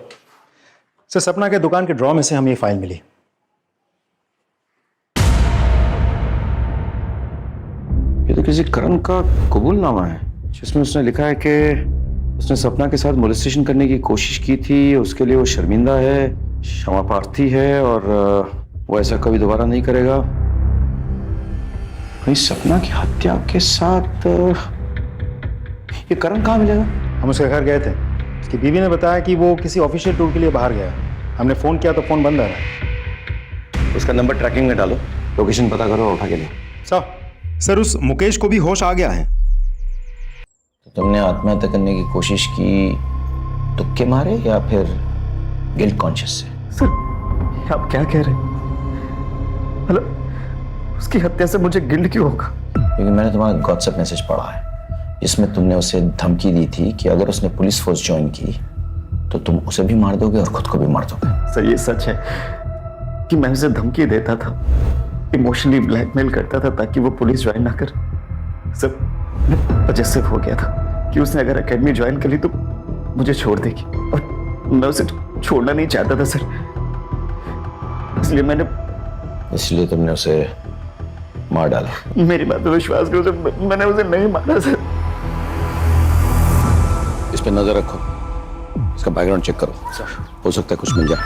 [SPEAKER 6] सर सपना के दुकान के ड्रॉ में से हमें ये फाइल मिली।
[SPEAKER 16] ये तो किसी करण का कबूलनामा है जिसमें उसने लिखा है कि उसने सपना के साथ मोलेस्टेशन करने की कोशिश की थी, उसके लिए वो शर्मिंदा है, क्षमा प्रार्थी है और वो ऐसा कभी दोबारा नहीं करेगा। कहीं सपना की हत्या के साथ ये करण कहाँ मिलेगा?
[SPEAKER 6] हम उसके घर गए थे, उसकी बीवी ने बताया कि वो किसी ऑफिशियल टूर के लिए बाहर गया। हमने फोन किया तो फोन बंद आ रहा है।
[SPEAKER 16] उसका नंबर ट्रैकिंग में डालो, लोकेशन पता करो और उठा के ले।
[SPEAKER 6] सर उस मुकेश को भी होश आ गया है।
[SPEAKER 11] तो तुमने आत्महत्या करने की कोशिश की तुक्के मारे या फिर गिल्ट कॉन्शियस से?
[SPEAKER 15] सर आप क्या कह रहे हैं? मतलब उसकी हत्या से मुझे गिल्ट क्यों होगा?
[SPEAKER 11] क्योंकि मैंने तुम्हारा व्हाट्सएप मैसेज पढ़ा है जिसमें तुमने उसे धमकी दी थी कि अगर उसने पुलिस फोर्स ज्वाइन की तो तुम उसे भी मार दोगे और खुद को भी मार दोगे।
[SPEAKER 15] सर ये सच है कि मैं उसे धमकी देता था, इमोशनली ब्लैकमेल करता था ताकि वो पुलिस ज्वाइन ना कर। सर पजेसिव हो गया था कि उसने अगर एकेडमी ज्वाइन कर ली तो मुझे छोड़ देगी और मैं उसे छोड़ना नहीं चाहता था सर,
[SPEAKER 11] इसलिए तुमने उसे मार डाला।
[SPEAKER 15] मेरी बात पे विश्वास करो सर, मैंने उसे नहीं मारा सर।
[SPEAKER 16] इस पे नजर रखो, इसका बैकग्राउंड चेक करो, हो सकता है कुछ मिल जाए।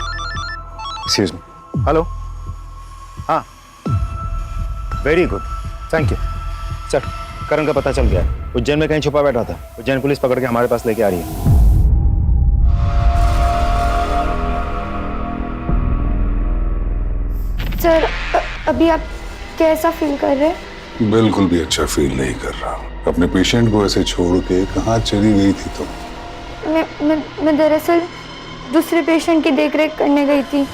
[SPEAKER 6] Excuse me. हेलो। हाँ very good, thank you sir. Karan का पता चल गया, उज्जैन में कहीं छुपा बैठा था। उज्जैन पुलिस पकड़ के हमारे पास लेके आ रही है।
[SPEAKER 4] सर अभी आप कैसा फील कर रहे हैं?
[SPEAKER 22] बिल्कुल भी अच्छा फील नहीं कर रहा। अपने पेशेंट को ऐसे छोड़ के कहाँ चली गई थी तुम?
[SPEAKER 4] मैं दरअसल दूसरे पेशेंट की देखरेख करने गई थी।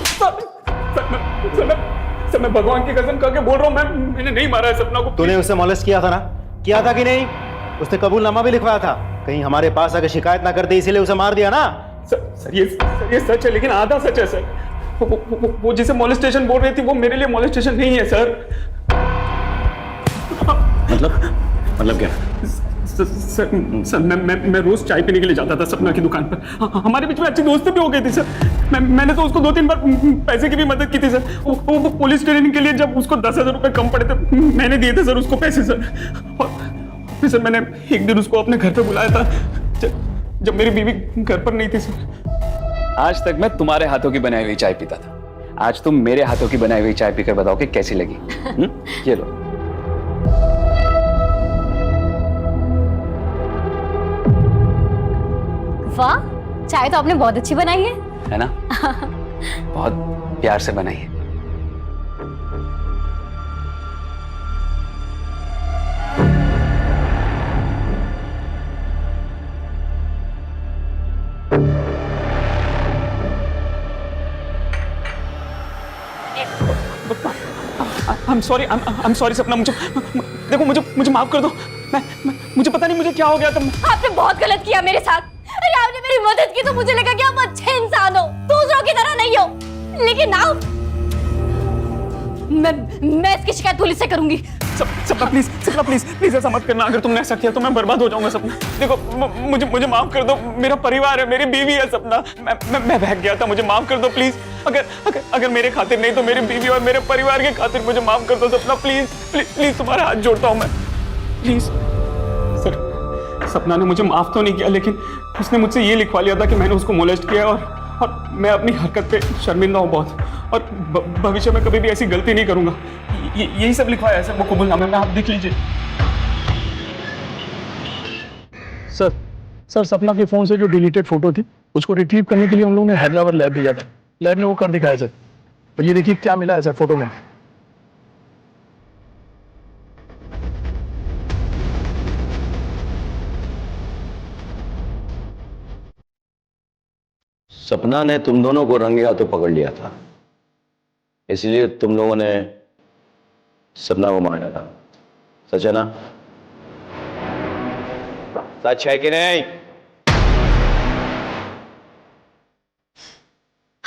[SPEAKER 21] सर मैं भगवान की कसम खा के बोल रहा हूँ, मैंने नहीं मारा है सपना को।
[SPEAKER 6] तूने उसे मॉलेस्ट किया था ना? किया था कि नहीं? उसने कबूलनामा भी लिखवाया था, कहीं हमारे पास आकर शिकायत ना कर दे इसीलिए उसे मार दिया ना?
[SPEAKER 21] सर ये सच है लेकिन आधा सच है सर। वो जिसे मोलेस्टेशन बोल रही थी वो मेरे लिए मोलेस्टेशन नहीं है सर।
[SPEAKER 17] मतलब क्या?
[SPEAKER 21] सर मैं रोज चाय पीने के लिए जाता था सपना की दुकान पर। हमारे बीच में अच्छी दोस्ती भी हो गई थी सर। मैंने तो उसको 2-3 बार पैसे की भी मदद की थी सर। वो पुलिस ट्रेनिंग के लिए जब उसको 10,000 रुपए कम पड़े थे मैंने दिए थे सर उसको पैसे सर। और फिर सर मैंने एक दिन उसको अपने घर पे बुलाया था जब मेरी बीवी घर पर नहीं थी सर।
[SPEAKER 17] आज तक मैं तुम्हारे हाथों की बनाई हुई चाय पीता था, आज तुम मेरे हाथों की बनाई हुई चाय पीकर बताओ कि कैसी लगी। ये लो।
[SPEAKER 9] वाह, चाय तो आपने बहुत अच्छी बनाई
[SPEAKER 17] है ना? बहुत प्यार से बनाई है।
[SPEAKER 21] I'm sorry सपना, मुझे माफ कर दो। मुझे पता नहीं मुझे क्या हो गया था।
[SPEAKER 9] आपने बहुत गलत किया मेरे साथ। अरे आपने मेरी मदद की तो मुझे लगा कि आप अच्छे इंसान हो, दूसरों की तरह नहीं हो। लेकिन आप मैं इसकी शिकायत पुलिस से करूंगी।
[SPEAKER 21] सपना प्लीज ऐसा मत करना। अगर तुमने ऐसा किया तो मैं बर्बाद हो जाऊंगा सपना। देखो मुझे माफ कर दो, मेरा परिवार है, मेरी बीवी है सपना। मैं बहक गया था, मुझे माफ कर दो प्लीज। अगर मेरे खातिर नहीं तो मेरी बीवी और मेरे परिवार के खातिर मुझे माफ कर दो सपना। प्लीज तुम्हारा हाथ जोड़ता हूं मैं, प्लीज। सर सपना ने मुझे माफ तो नहीं किया लेकिन उसने मुझसे ये लिखवा लिया था कि मैंने उसको मोलेस्ट किया और मैं अपनी हरकत पे शर्मिंदा हूँ बहुत और भविष्य में कभी भी ऐसी गलती नहीं करूंगा। यही सब लिखवाया है सर वो कबूलनामे में, आप देख लीजिए। सर सपना के फोन से जो डिलीटेड फोटो थी उसको रिट्रीव करने के लिए हम लोगों ने हैदराबाद लैब भेजा था। लैब ने वो कर दिखाया सर। तो ये देखिए क्या मिला है सर फोटो में।
[SPEAKER 16] सपना ने तुम दोनों को रंगे हाथों पकड़ लिया था, इसलिए तुम लोगों ने सपना को मार डाला। सच है ना? सच है कि नहीं?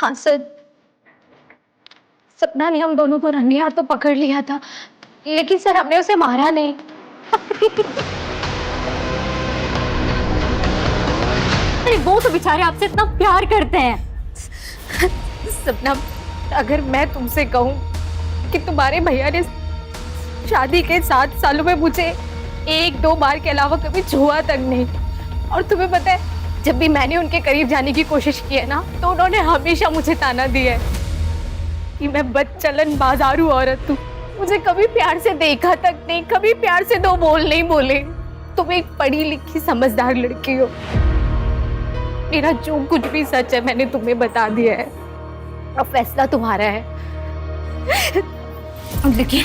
[SPEAKER 9] हाँ सर, सपना ने हम दोनों को रंगे हाथ तो पकड़ लिया था, लेकिन सर हमने उसे मारा नहीं। अरे वो तो बेचारे आपसे इतना प्यार करते हैं।
[SPEAKER 1] सपना, अगर मैं तुमसे कहूँ कि तुम्हारे भैया ने शादी के 7 सालों में मुझे 1-2 बार के अलावा कभी छुआ तक नहीं, और तुम्हें पता है जब भी मैंने उनके करीब जाने की कोशिश की है ना, तो उन्होंने हमेशा मुझे ताना दिया है कि मैं बदचलन बाजारू औरत हूँ, मुझे कभी प्यार से देखा तक नहीं, कभी प्यार से 2 बोल नहीं बोले। तुम एक पढ़ी लिखी समझदार लड़की हो, मेरा जो कुछ भी सच है मैंने तुम्हें बता दिया है, अब फैसला तुम्हारा है। लेकिन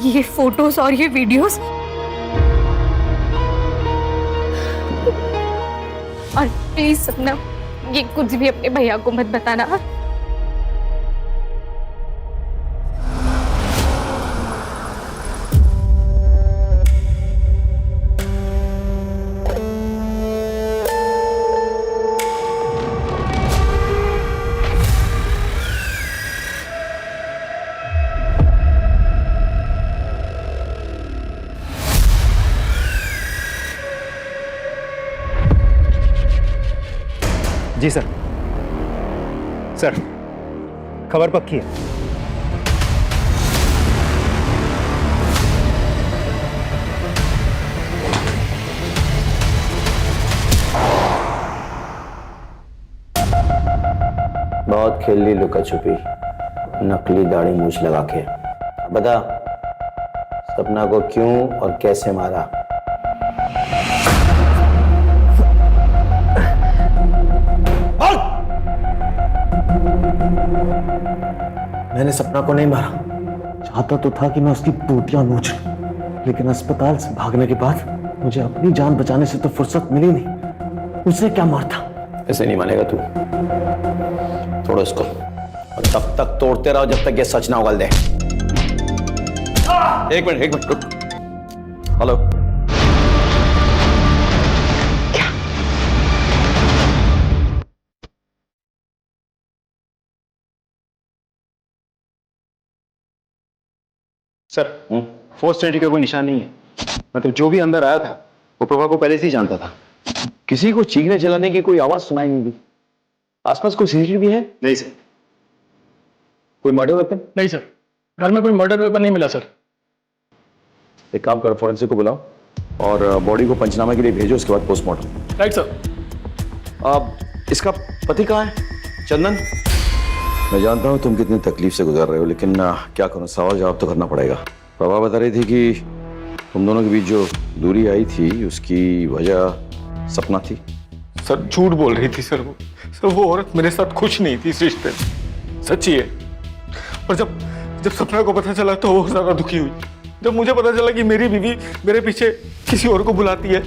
[SPEAKER 1] ये फोटोज और ये वीडियोस, और प्लीज सपना ये कुछ भी अपने भैया को मत बताना।
[SPEAKER 6] जी सर। सर, खबर पक्की है।
[SPEAKER 11] बहुत खेल ली लुका छुपी, नकली दाढ़ी मूछ लगा के। बता, सपना को क्यों और कैसे मारा? मैंने सपना को नहीं मारा, चाहता तो था कि मैं उसकी बूटियां नोच लूं, लेकिन अस्पताल से भागने के बाद मुझे अपनी जान बचाने से तो फुर्सत मिली नहीं। उसे क्या मारता? ऐसे नहीं मानेगा तू। तोड़ो इसको, और तब तक तोड़ते रहो जब तक ये सच ना उगल दे।
[SPEAKER 16] एक मिनट रुक। हेलो,
[SPEAKER 6] सर, फोर्स एंट्री का कोई निशान नहीं है। मतलब जो भी अंदर आया था वो प्रभा को पहले से ही जानता था।
[SPEAKER 16] किसी को चीखने चलाने की कोई आवाज सुनाई नहीं दी। आसपास कोई सीसीटीवी है?
[SPEAKER 6] नहीं सर।
[SPEAKER 16] कोई मर्डर वेपन?
[SPEAKER 21] नहीं सर, घर में कोई मर्डर वेपन नहीं मिला सर।
[SPEAKER 16] एक काम करो, फोरेंसिक को बुलाओ और बॉडी को पंचनामा के लिए भेजो, उसके बाद पोस्टमार्टम।
[SPEAKER 21] Right sir.
[SPEAKER 16] अब इसका पति कहाँ है? चंदन? मैं जानता हूँ तुम कितनी तकलीफ से गुजर रहे हो, लेकिन क्या करूँ, सवाल जवाब तो करना पड़ेगा। प्रभा बता रही थी कि तुम दोनों के बीच जो दूरी आई थी उसकी वजह सपना थी।
[SPEAKER 20] सर झूठ बोल रही थी सर। वो औरत मेरे साथ खुश नहीं थी इस रिश्ते में, सच्ची है। और जब सपना को पता चला तो वो ज्यादा दुखी हुई। जब मुझे पता चला कि मेरी बीवी मेरे पीछे किसी और को बुलाती है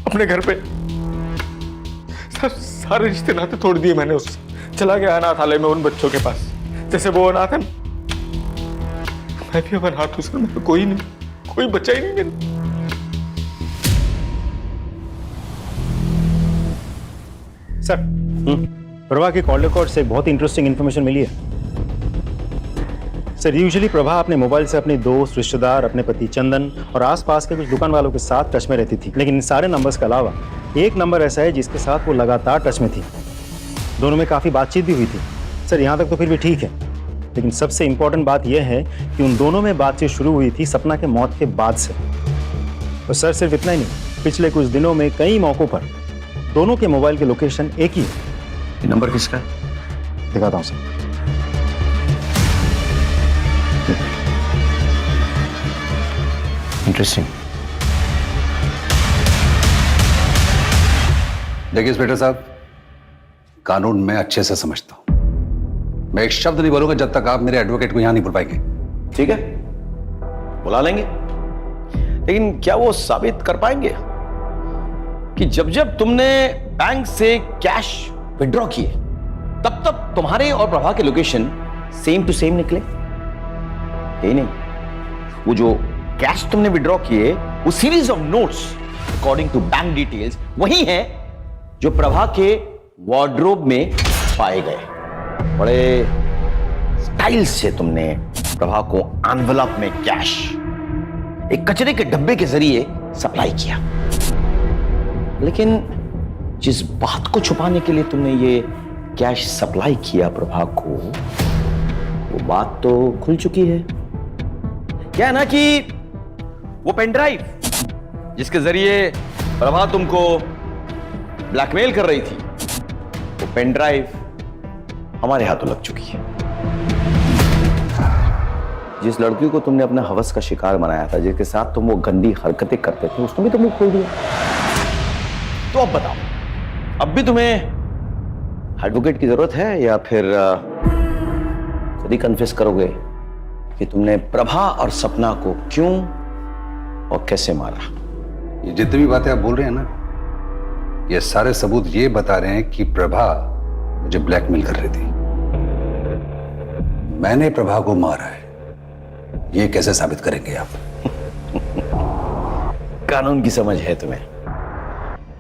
[SPEAKER 20] अपने घर पे, सर सारे रिश्ते नाते तोड़ दिए मैंने उससे। चला गया अनाथालय में उन बच्चों के पास, जैसे वो अनाथ है मैं भी अब अनाथ हूं सर। मेरे कोई नहीं, कोई बच्चा ही नहीं मेरा।
[SPEAKER 6] सर, प्रभा के कॉल रिकॉर्ड से बहुत इंटरेस्टिंग इंफॉर्मेशन मिली है। सर, यूजुअली प्रभा अपने मोबाइल से अपने दोस्त, रिश्तेदार, अपने पति चंदन और आसपास के कुछ दुकान वालों के साथ टच में रहती थी, लेकिन इन सारे नंबर्स के अलावा एक नंबर ऐसा है जिसके साथ वो लगातार टच में थी। दोनों में काफ़ी बातचीत भी हुई थी। सर, यहाँ तक तो फिर भी ठीक है, लेकिन सबसे इंपॉर्टेंट बात यह है कि उन दोनों में बातचीत शुरू हुई थी सपना के मौत के बाद से। और सर, सिर्फ इतना ही नहीं, पिछले कुछ दिनों में कई मौक़ों पर दोनों के मोबाइल के लोकेशन एक ही है।
[SPEAKER 16] नंबर किसका है?
[SPEAKER 6] दिखाता हूँ सर।
[SPEAKER 5] इंटरेस्टिंग। देखिए इंस्पेक्टर साहब, कानून मैं अच्छे से समझता हूं। मैं एक शब्द नहीं बोलूंगा जब तक आप मेरे एडवोकेट को यहां नहीं बुलवाएंगे।
[SPEAKER 16] ठीक है, बुला लेंगे, लेकिन क्या वो साबित कर पाएंगे कि जब जब तुमने बैंक से कैश विड्रॉ किए तब तब तुम्हारे और प्रभा के लोकेशन सेम टू सेम निकले? यही नहीं, वो जो कैश तुमने विड्रॉ किए वो series of notes according to bank details वही है जो प्रभा के वार्डरोब में पाए गए। बड़े स्टाइल से तुमने प्रभा को एनवेलप में कैश एक कचरे के डब्बे के जरिए सप्लाई किया, लेकिन जिस बात को छुपाने के लिए तुमने ये कैश सप्लाई किया प्रभा को, वो बात तो खुल चुकी है। क्या है ना कि वो पेन ड्राइव जिसके जरिए प्रभा तुमको ब्लैकमेल कर रही थी, वो पेन ड्राइव हमारे हाथों लग चुकी है। जिस लड़की को तुमने अपने हवस का शिकार बनाया था, जिसके साथ तुम वो गंदी हरकतें करते थे, उसने भी तो मुंह खोल दिया। तो अब बताओ, अब भी तुम्हें एडवोकेट की जरूरत है या फिर खुद ही कन्फेस करोगे कि तुमने प्रभा और सपना को क्यों और कैसे मारा?
[SPEAKER 22] ये जितनी भी बातें आप बोल रहे हैं ना, ये सारे सबूत ये बता रहे हैं कि प्रभा मुझे ब्लैकमेल कर रही थी। मैंने प्रभा को मारा है, ये कैसे साबित करेंगे आप?
[SPEAKER 16] कानून की समझ है तुम्हें,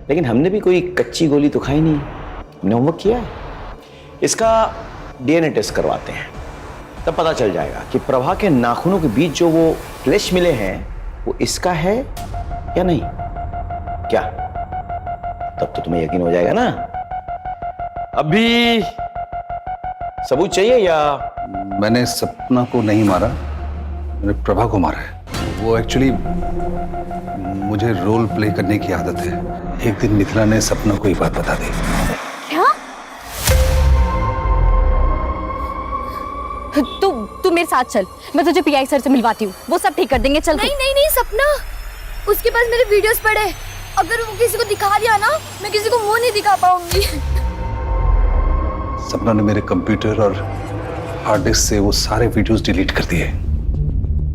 [SPEAKER 16] लेकिन हमने भी कोई कच्ची गोली तो खाई नहीं, हमने होमवर्क किया है। इसका डीएनए टेस्ट करवाते हैं, तब पता चल जाएगा कि प्रभा के नाखूनों के बीच जो वो फ्लैश मिले हैं वो इसका है या नहीं। क्या तब तो तुम्हें यकीन हो जाएगा ना? अभी सबूत चाहिए या?
[SPEAKER 22] मैंने सपना को नहीं मारा, मैंने प्रभा को मारा है। वो एक्चुअली मुझे रोल प्ले करने की आदत है। एक दिन मिथिला ने सपना को ये बात बता दी।
[SPEAKER 9] क्या?
[SPEAKER 3] तू मेरे साथ चल, मैं तुझे पीआई सर से मिलवाती हूँ, वो सब ठीक कर देंगे। चल।
[SPEAKER 9] नहीं नहीं नहीं सपना, उसके पास मेरे वीडियोस पड़े, अगर वो किसी को दिखा दिया ना, मैं किसी को मुंह नहीं दिखा पाऊंगी।
[SPEAKER 22] सपना ने मेरे कंप्यूटर और हार्ड डिस्क से वो सारे वीडियोस डिलीट कर दिए,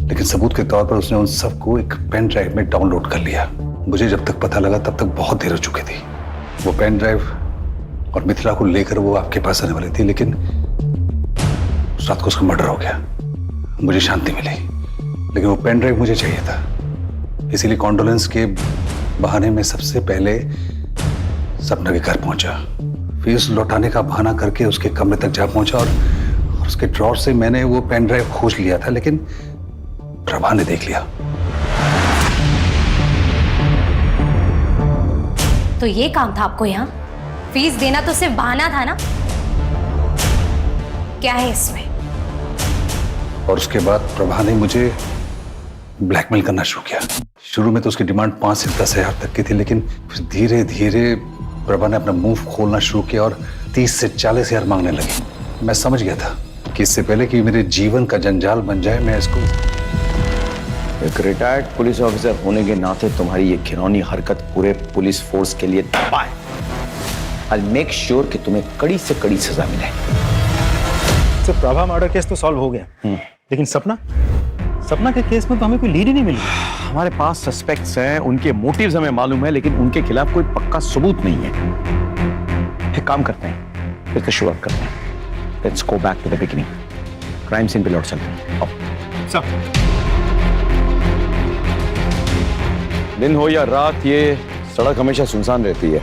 [SPEAKER 22] लेकिन सबूत के तौर पर उसने उन सबको एक पेन ड्राइव में डाउनलोड कर लिया। मुझे जब तक पता लगा तब तक बहुत देर हो चुकी थी। वो पेन ड्राइव और मिथिला को लेकर वो आपके पास आने वाली थी, लेकिन उस रात को उसका मर्डर हो गया। मुझे शांति मिली, लेकिन वो पेन ड्राइव मुझे चाहिए था, इसीलिए कॉन्डोलेंस के बहाने में सबसे पहले सपना के घर पहुंचा। फीस लौटाने का बहाना करके उसके कमरे तक जा पहुंचा और उसके ड्रॉर से मैंने वो पेन ड्राइव खोज लिया था, लेकिन प्रभा ने देख लिया।
[SPEAKER 3] तो ये काम था आपको यहाँ? फीस देना तो सिर्फ बहाना था ना? क्या है इसमें?
[SPEAKER 22] और उसके बाद प्रभा ने मुझे ब्लैकमेल करना शुरू किया। शुरू में तो उसकी डिमांड 5 से 10,000 तक की थी, लेकिन फिर धीरे धीरे प्रभा ने अपना मुंह खोलना शुरू किया और 30 से 40,000 मांगने लगी। मैं समझ गया था कि इससे पहले कि मेरे जीवन का जंजाल बन जाए, मैं इसको।
[SPEAKER 16] एक रिटायर्ड पुलिस ऑफिसर होने के नाते तुम्हारी ये घिनौनी हरकत पूरे पुलिस फोर्स के लिए दबा है। I'll make sure कि तुम्हें कड़ी से कड़ी सजा मिले।
[SPEAKER 6] सर, प्रभा मर्डर केस तो सॉल्व हो गया, लेकिन सपना के केस में तो हमें कोई लीड ही नहीं मिली।
[SPEAKER 16] हमारे पास सस्पेक्ट्स हैं, उनके मोटिव्स हमें मालूम है, लेकिन उनके खिलाफ कोई पक्का सबूत नहीं है। एक काम करते हैं, फिर से शुरुआत करते हैं। Let's go back to the beginning. Crime scene पे लौट चलते हैं। आओ।
[SPEAKER 6] सर,
[SPEAKER 16] दिन हो या रात, ये सड़क हमेशा सुनसान रहती है।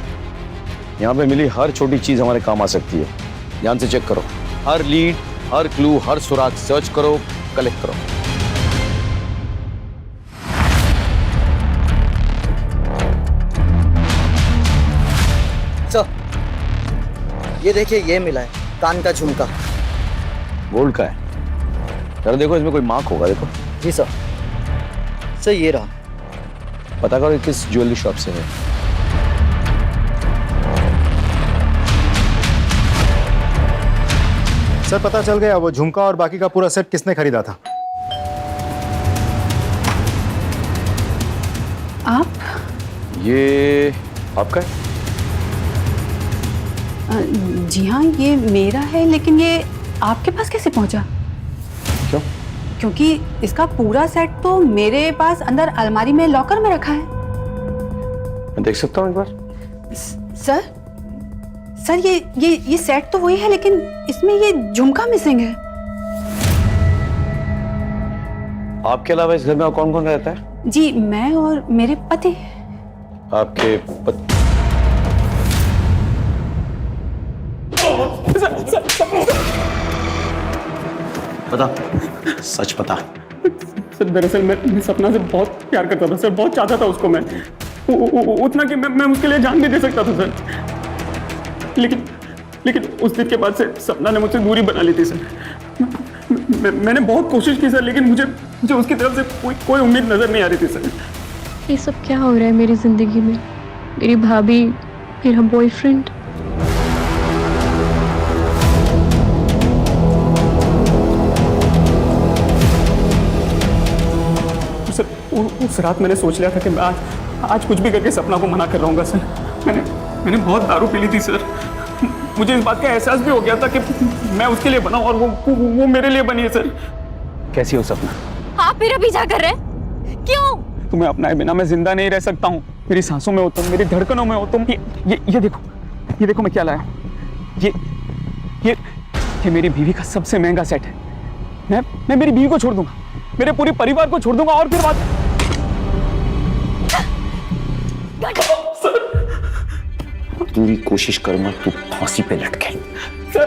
[SPEAKER 16] यहाँ पे मिली हर छोटी चीज हमारे काम आ सकती है। ध्यान से चेक करो, हर लीड, हर क्लू, हर सुराग सर्च करो, कलेक्ट करो।
[SPEAKER 18] सर, ये देखिए, ये मिला है कान का झुमका।
[SPEAKER 16] गोल्ड का है? जरा देखो, इसमें कोई मार्क होगा, देखो।
[SPEAKER 18] जी सर। सर, ये रहा।
[SPEAKER 16] पता करो किस ज्वेलरी शॉप से है।
[SPEAKER 6] सर, पता चल गया वो झुमका और बाकी का पूरा सेट किसने खरीदा था।
[SPEAKER 2] आप?
[SPEAKER 16] ये आपका है?
[SPEAKER 2] जी हाँ, ये मेरा है, लेकिन ये आपके पास कैसे पहुंचा?
[SPEAKER 16] क्यों?
[SPEAKER 2] क्योंकि इसका पूरा सेट तो मेरे पास अंदर अलमारी में लॉकर में रखा है।
[SPEAKER 16] मैं देख सकता हूँ एक बार?
[SPEAKER 2] सर, ये सेट तो वही है, लेकिन इसमें ये झुमका मिसिंग है।
[SPEAKER 16] आपके अलावा इस घर में और कौन कौन रहता है?
[SPEAKER 2] जी, मैं और मेरे पति।
[SPEAKER 16] आपके पति?
[SPEAKER 21] सर,
[SPEAKER 15] बता, सच बता।
[SPEAKER 21] सर दरअसल मैं सपना से बहुत प्यार करता था सर, बहुत चाहता था उसको मैं, उतना कि मैं उसके लिए जान भी दे सकता था सर। लेकिन उस दिन के बाद से सपना ने मुझसे दूरी बना ली थी सर। मैंने बहुत कोशिश की सर, लेकिन मुझे उसकी तरफ से कोई उम्मीद नजर नहीं आ रही थी सर।
[SPEAKER 7] ये सब क्या हो रहा है मेरी जिंदगी में? मेरी भाभी, मेरा बॉयफ्रेंड।
[SPEAKER 21] सर उस रात मैंने सोच लिया था कि मैं आज कुछ भी करके सपना को मना कर रहूंगा सर। मैंने बहुत दारू पी ली थी सर। मुझे इस बात का एहसास भी हो गया था कि मैं उसके लिए बना और वो मेरे लिए बनी है सर।
[SPEAKER 15] कैसी हो सपना?
[SPEAKER 9] आप मेरा पीछा कर रहे हैं? क्यों?
[SPEAKER 21] तुम्हें अपनाए बिना मैं जिंदा नहीं रह सकता हूँ। मेरी सांसों में हो तुम, मेरी धड़कनों में हो तुम। ये देखो मैं क्या लाया। ये मेरी बीवी का सबसे महंगा सेट है। मैं मेरी बीवी को छोड़ दूंगा, मेरे पूरे परिवार को छोड़ दूंगा और फिर बात।
[SPEAKER 15] पूरी कोशिश करूंगा तू फांसी पे लटके।
[SPEAKER 21] सर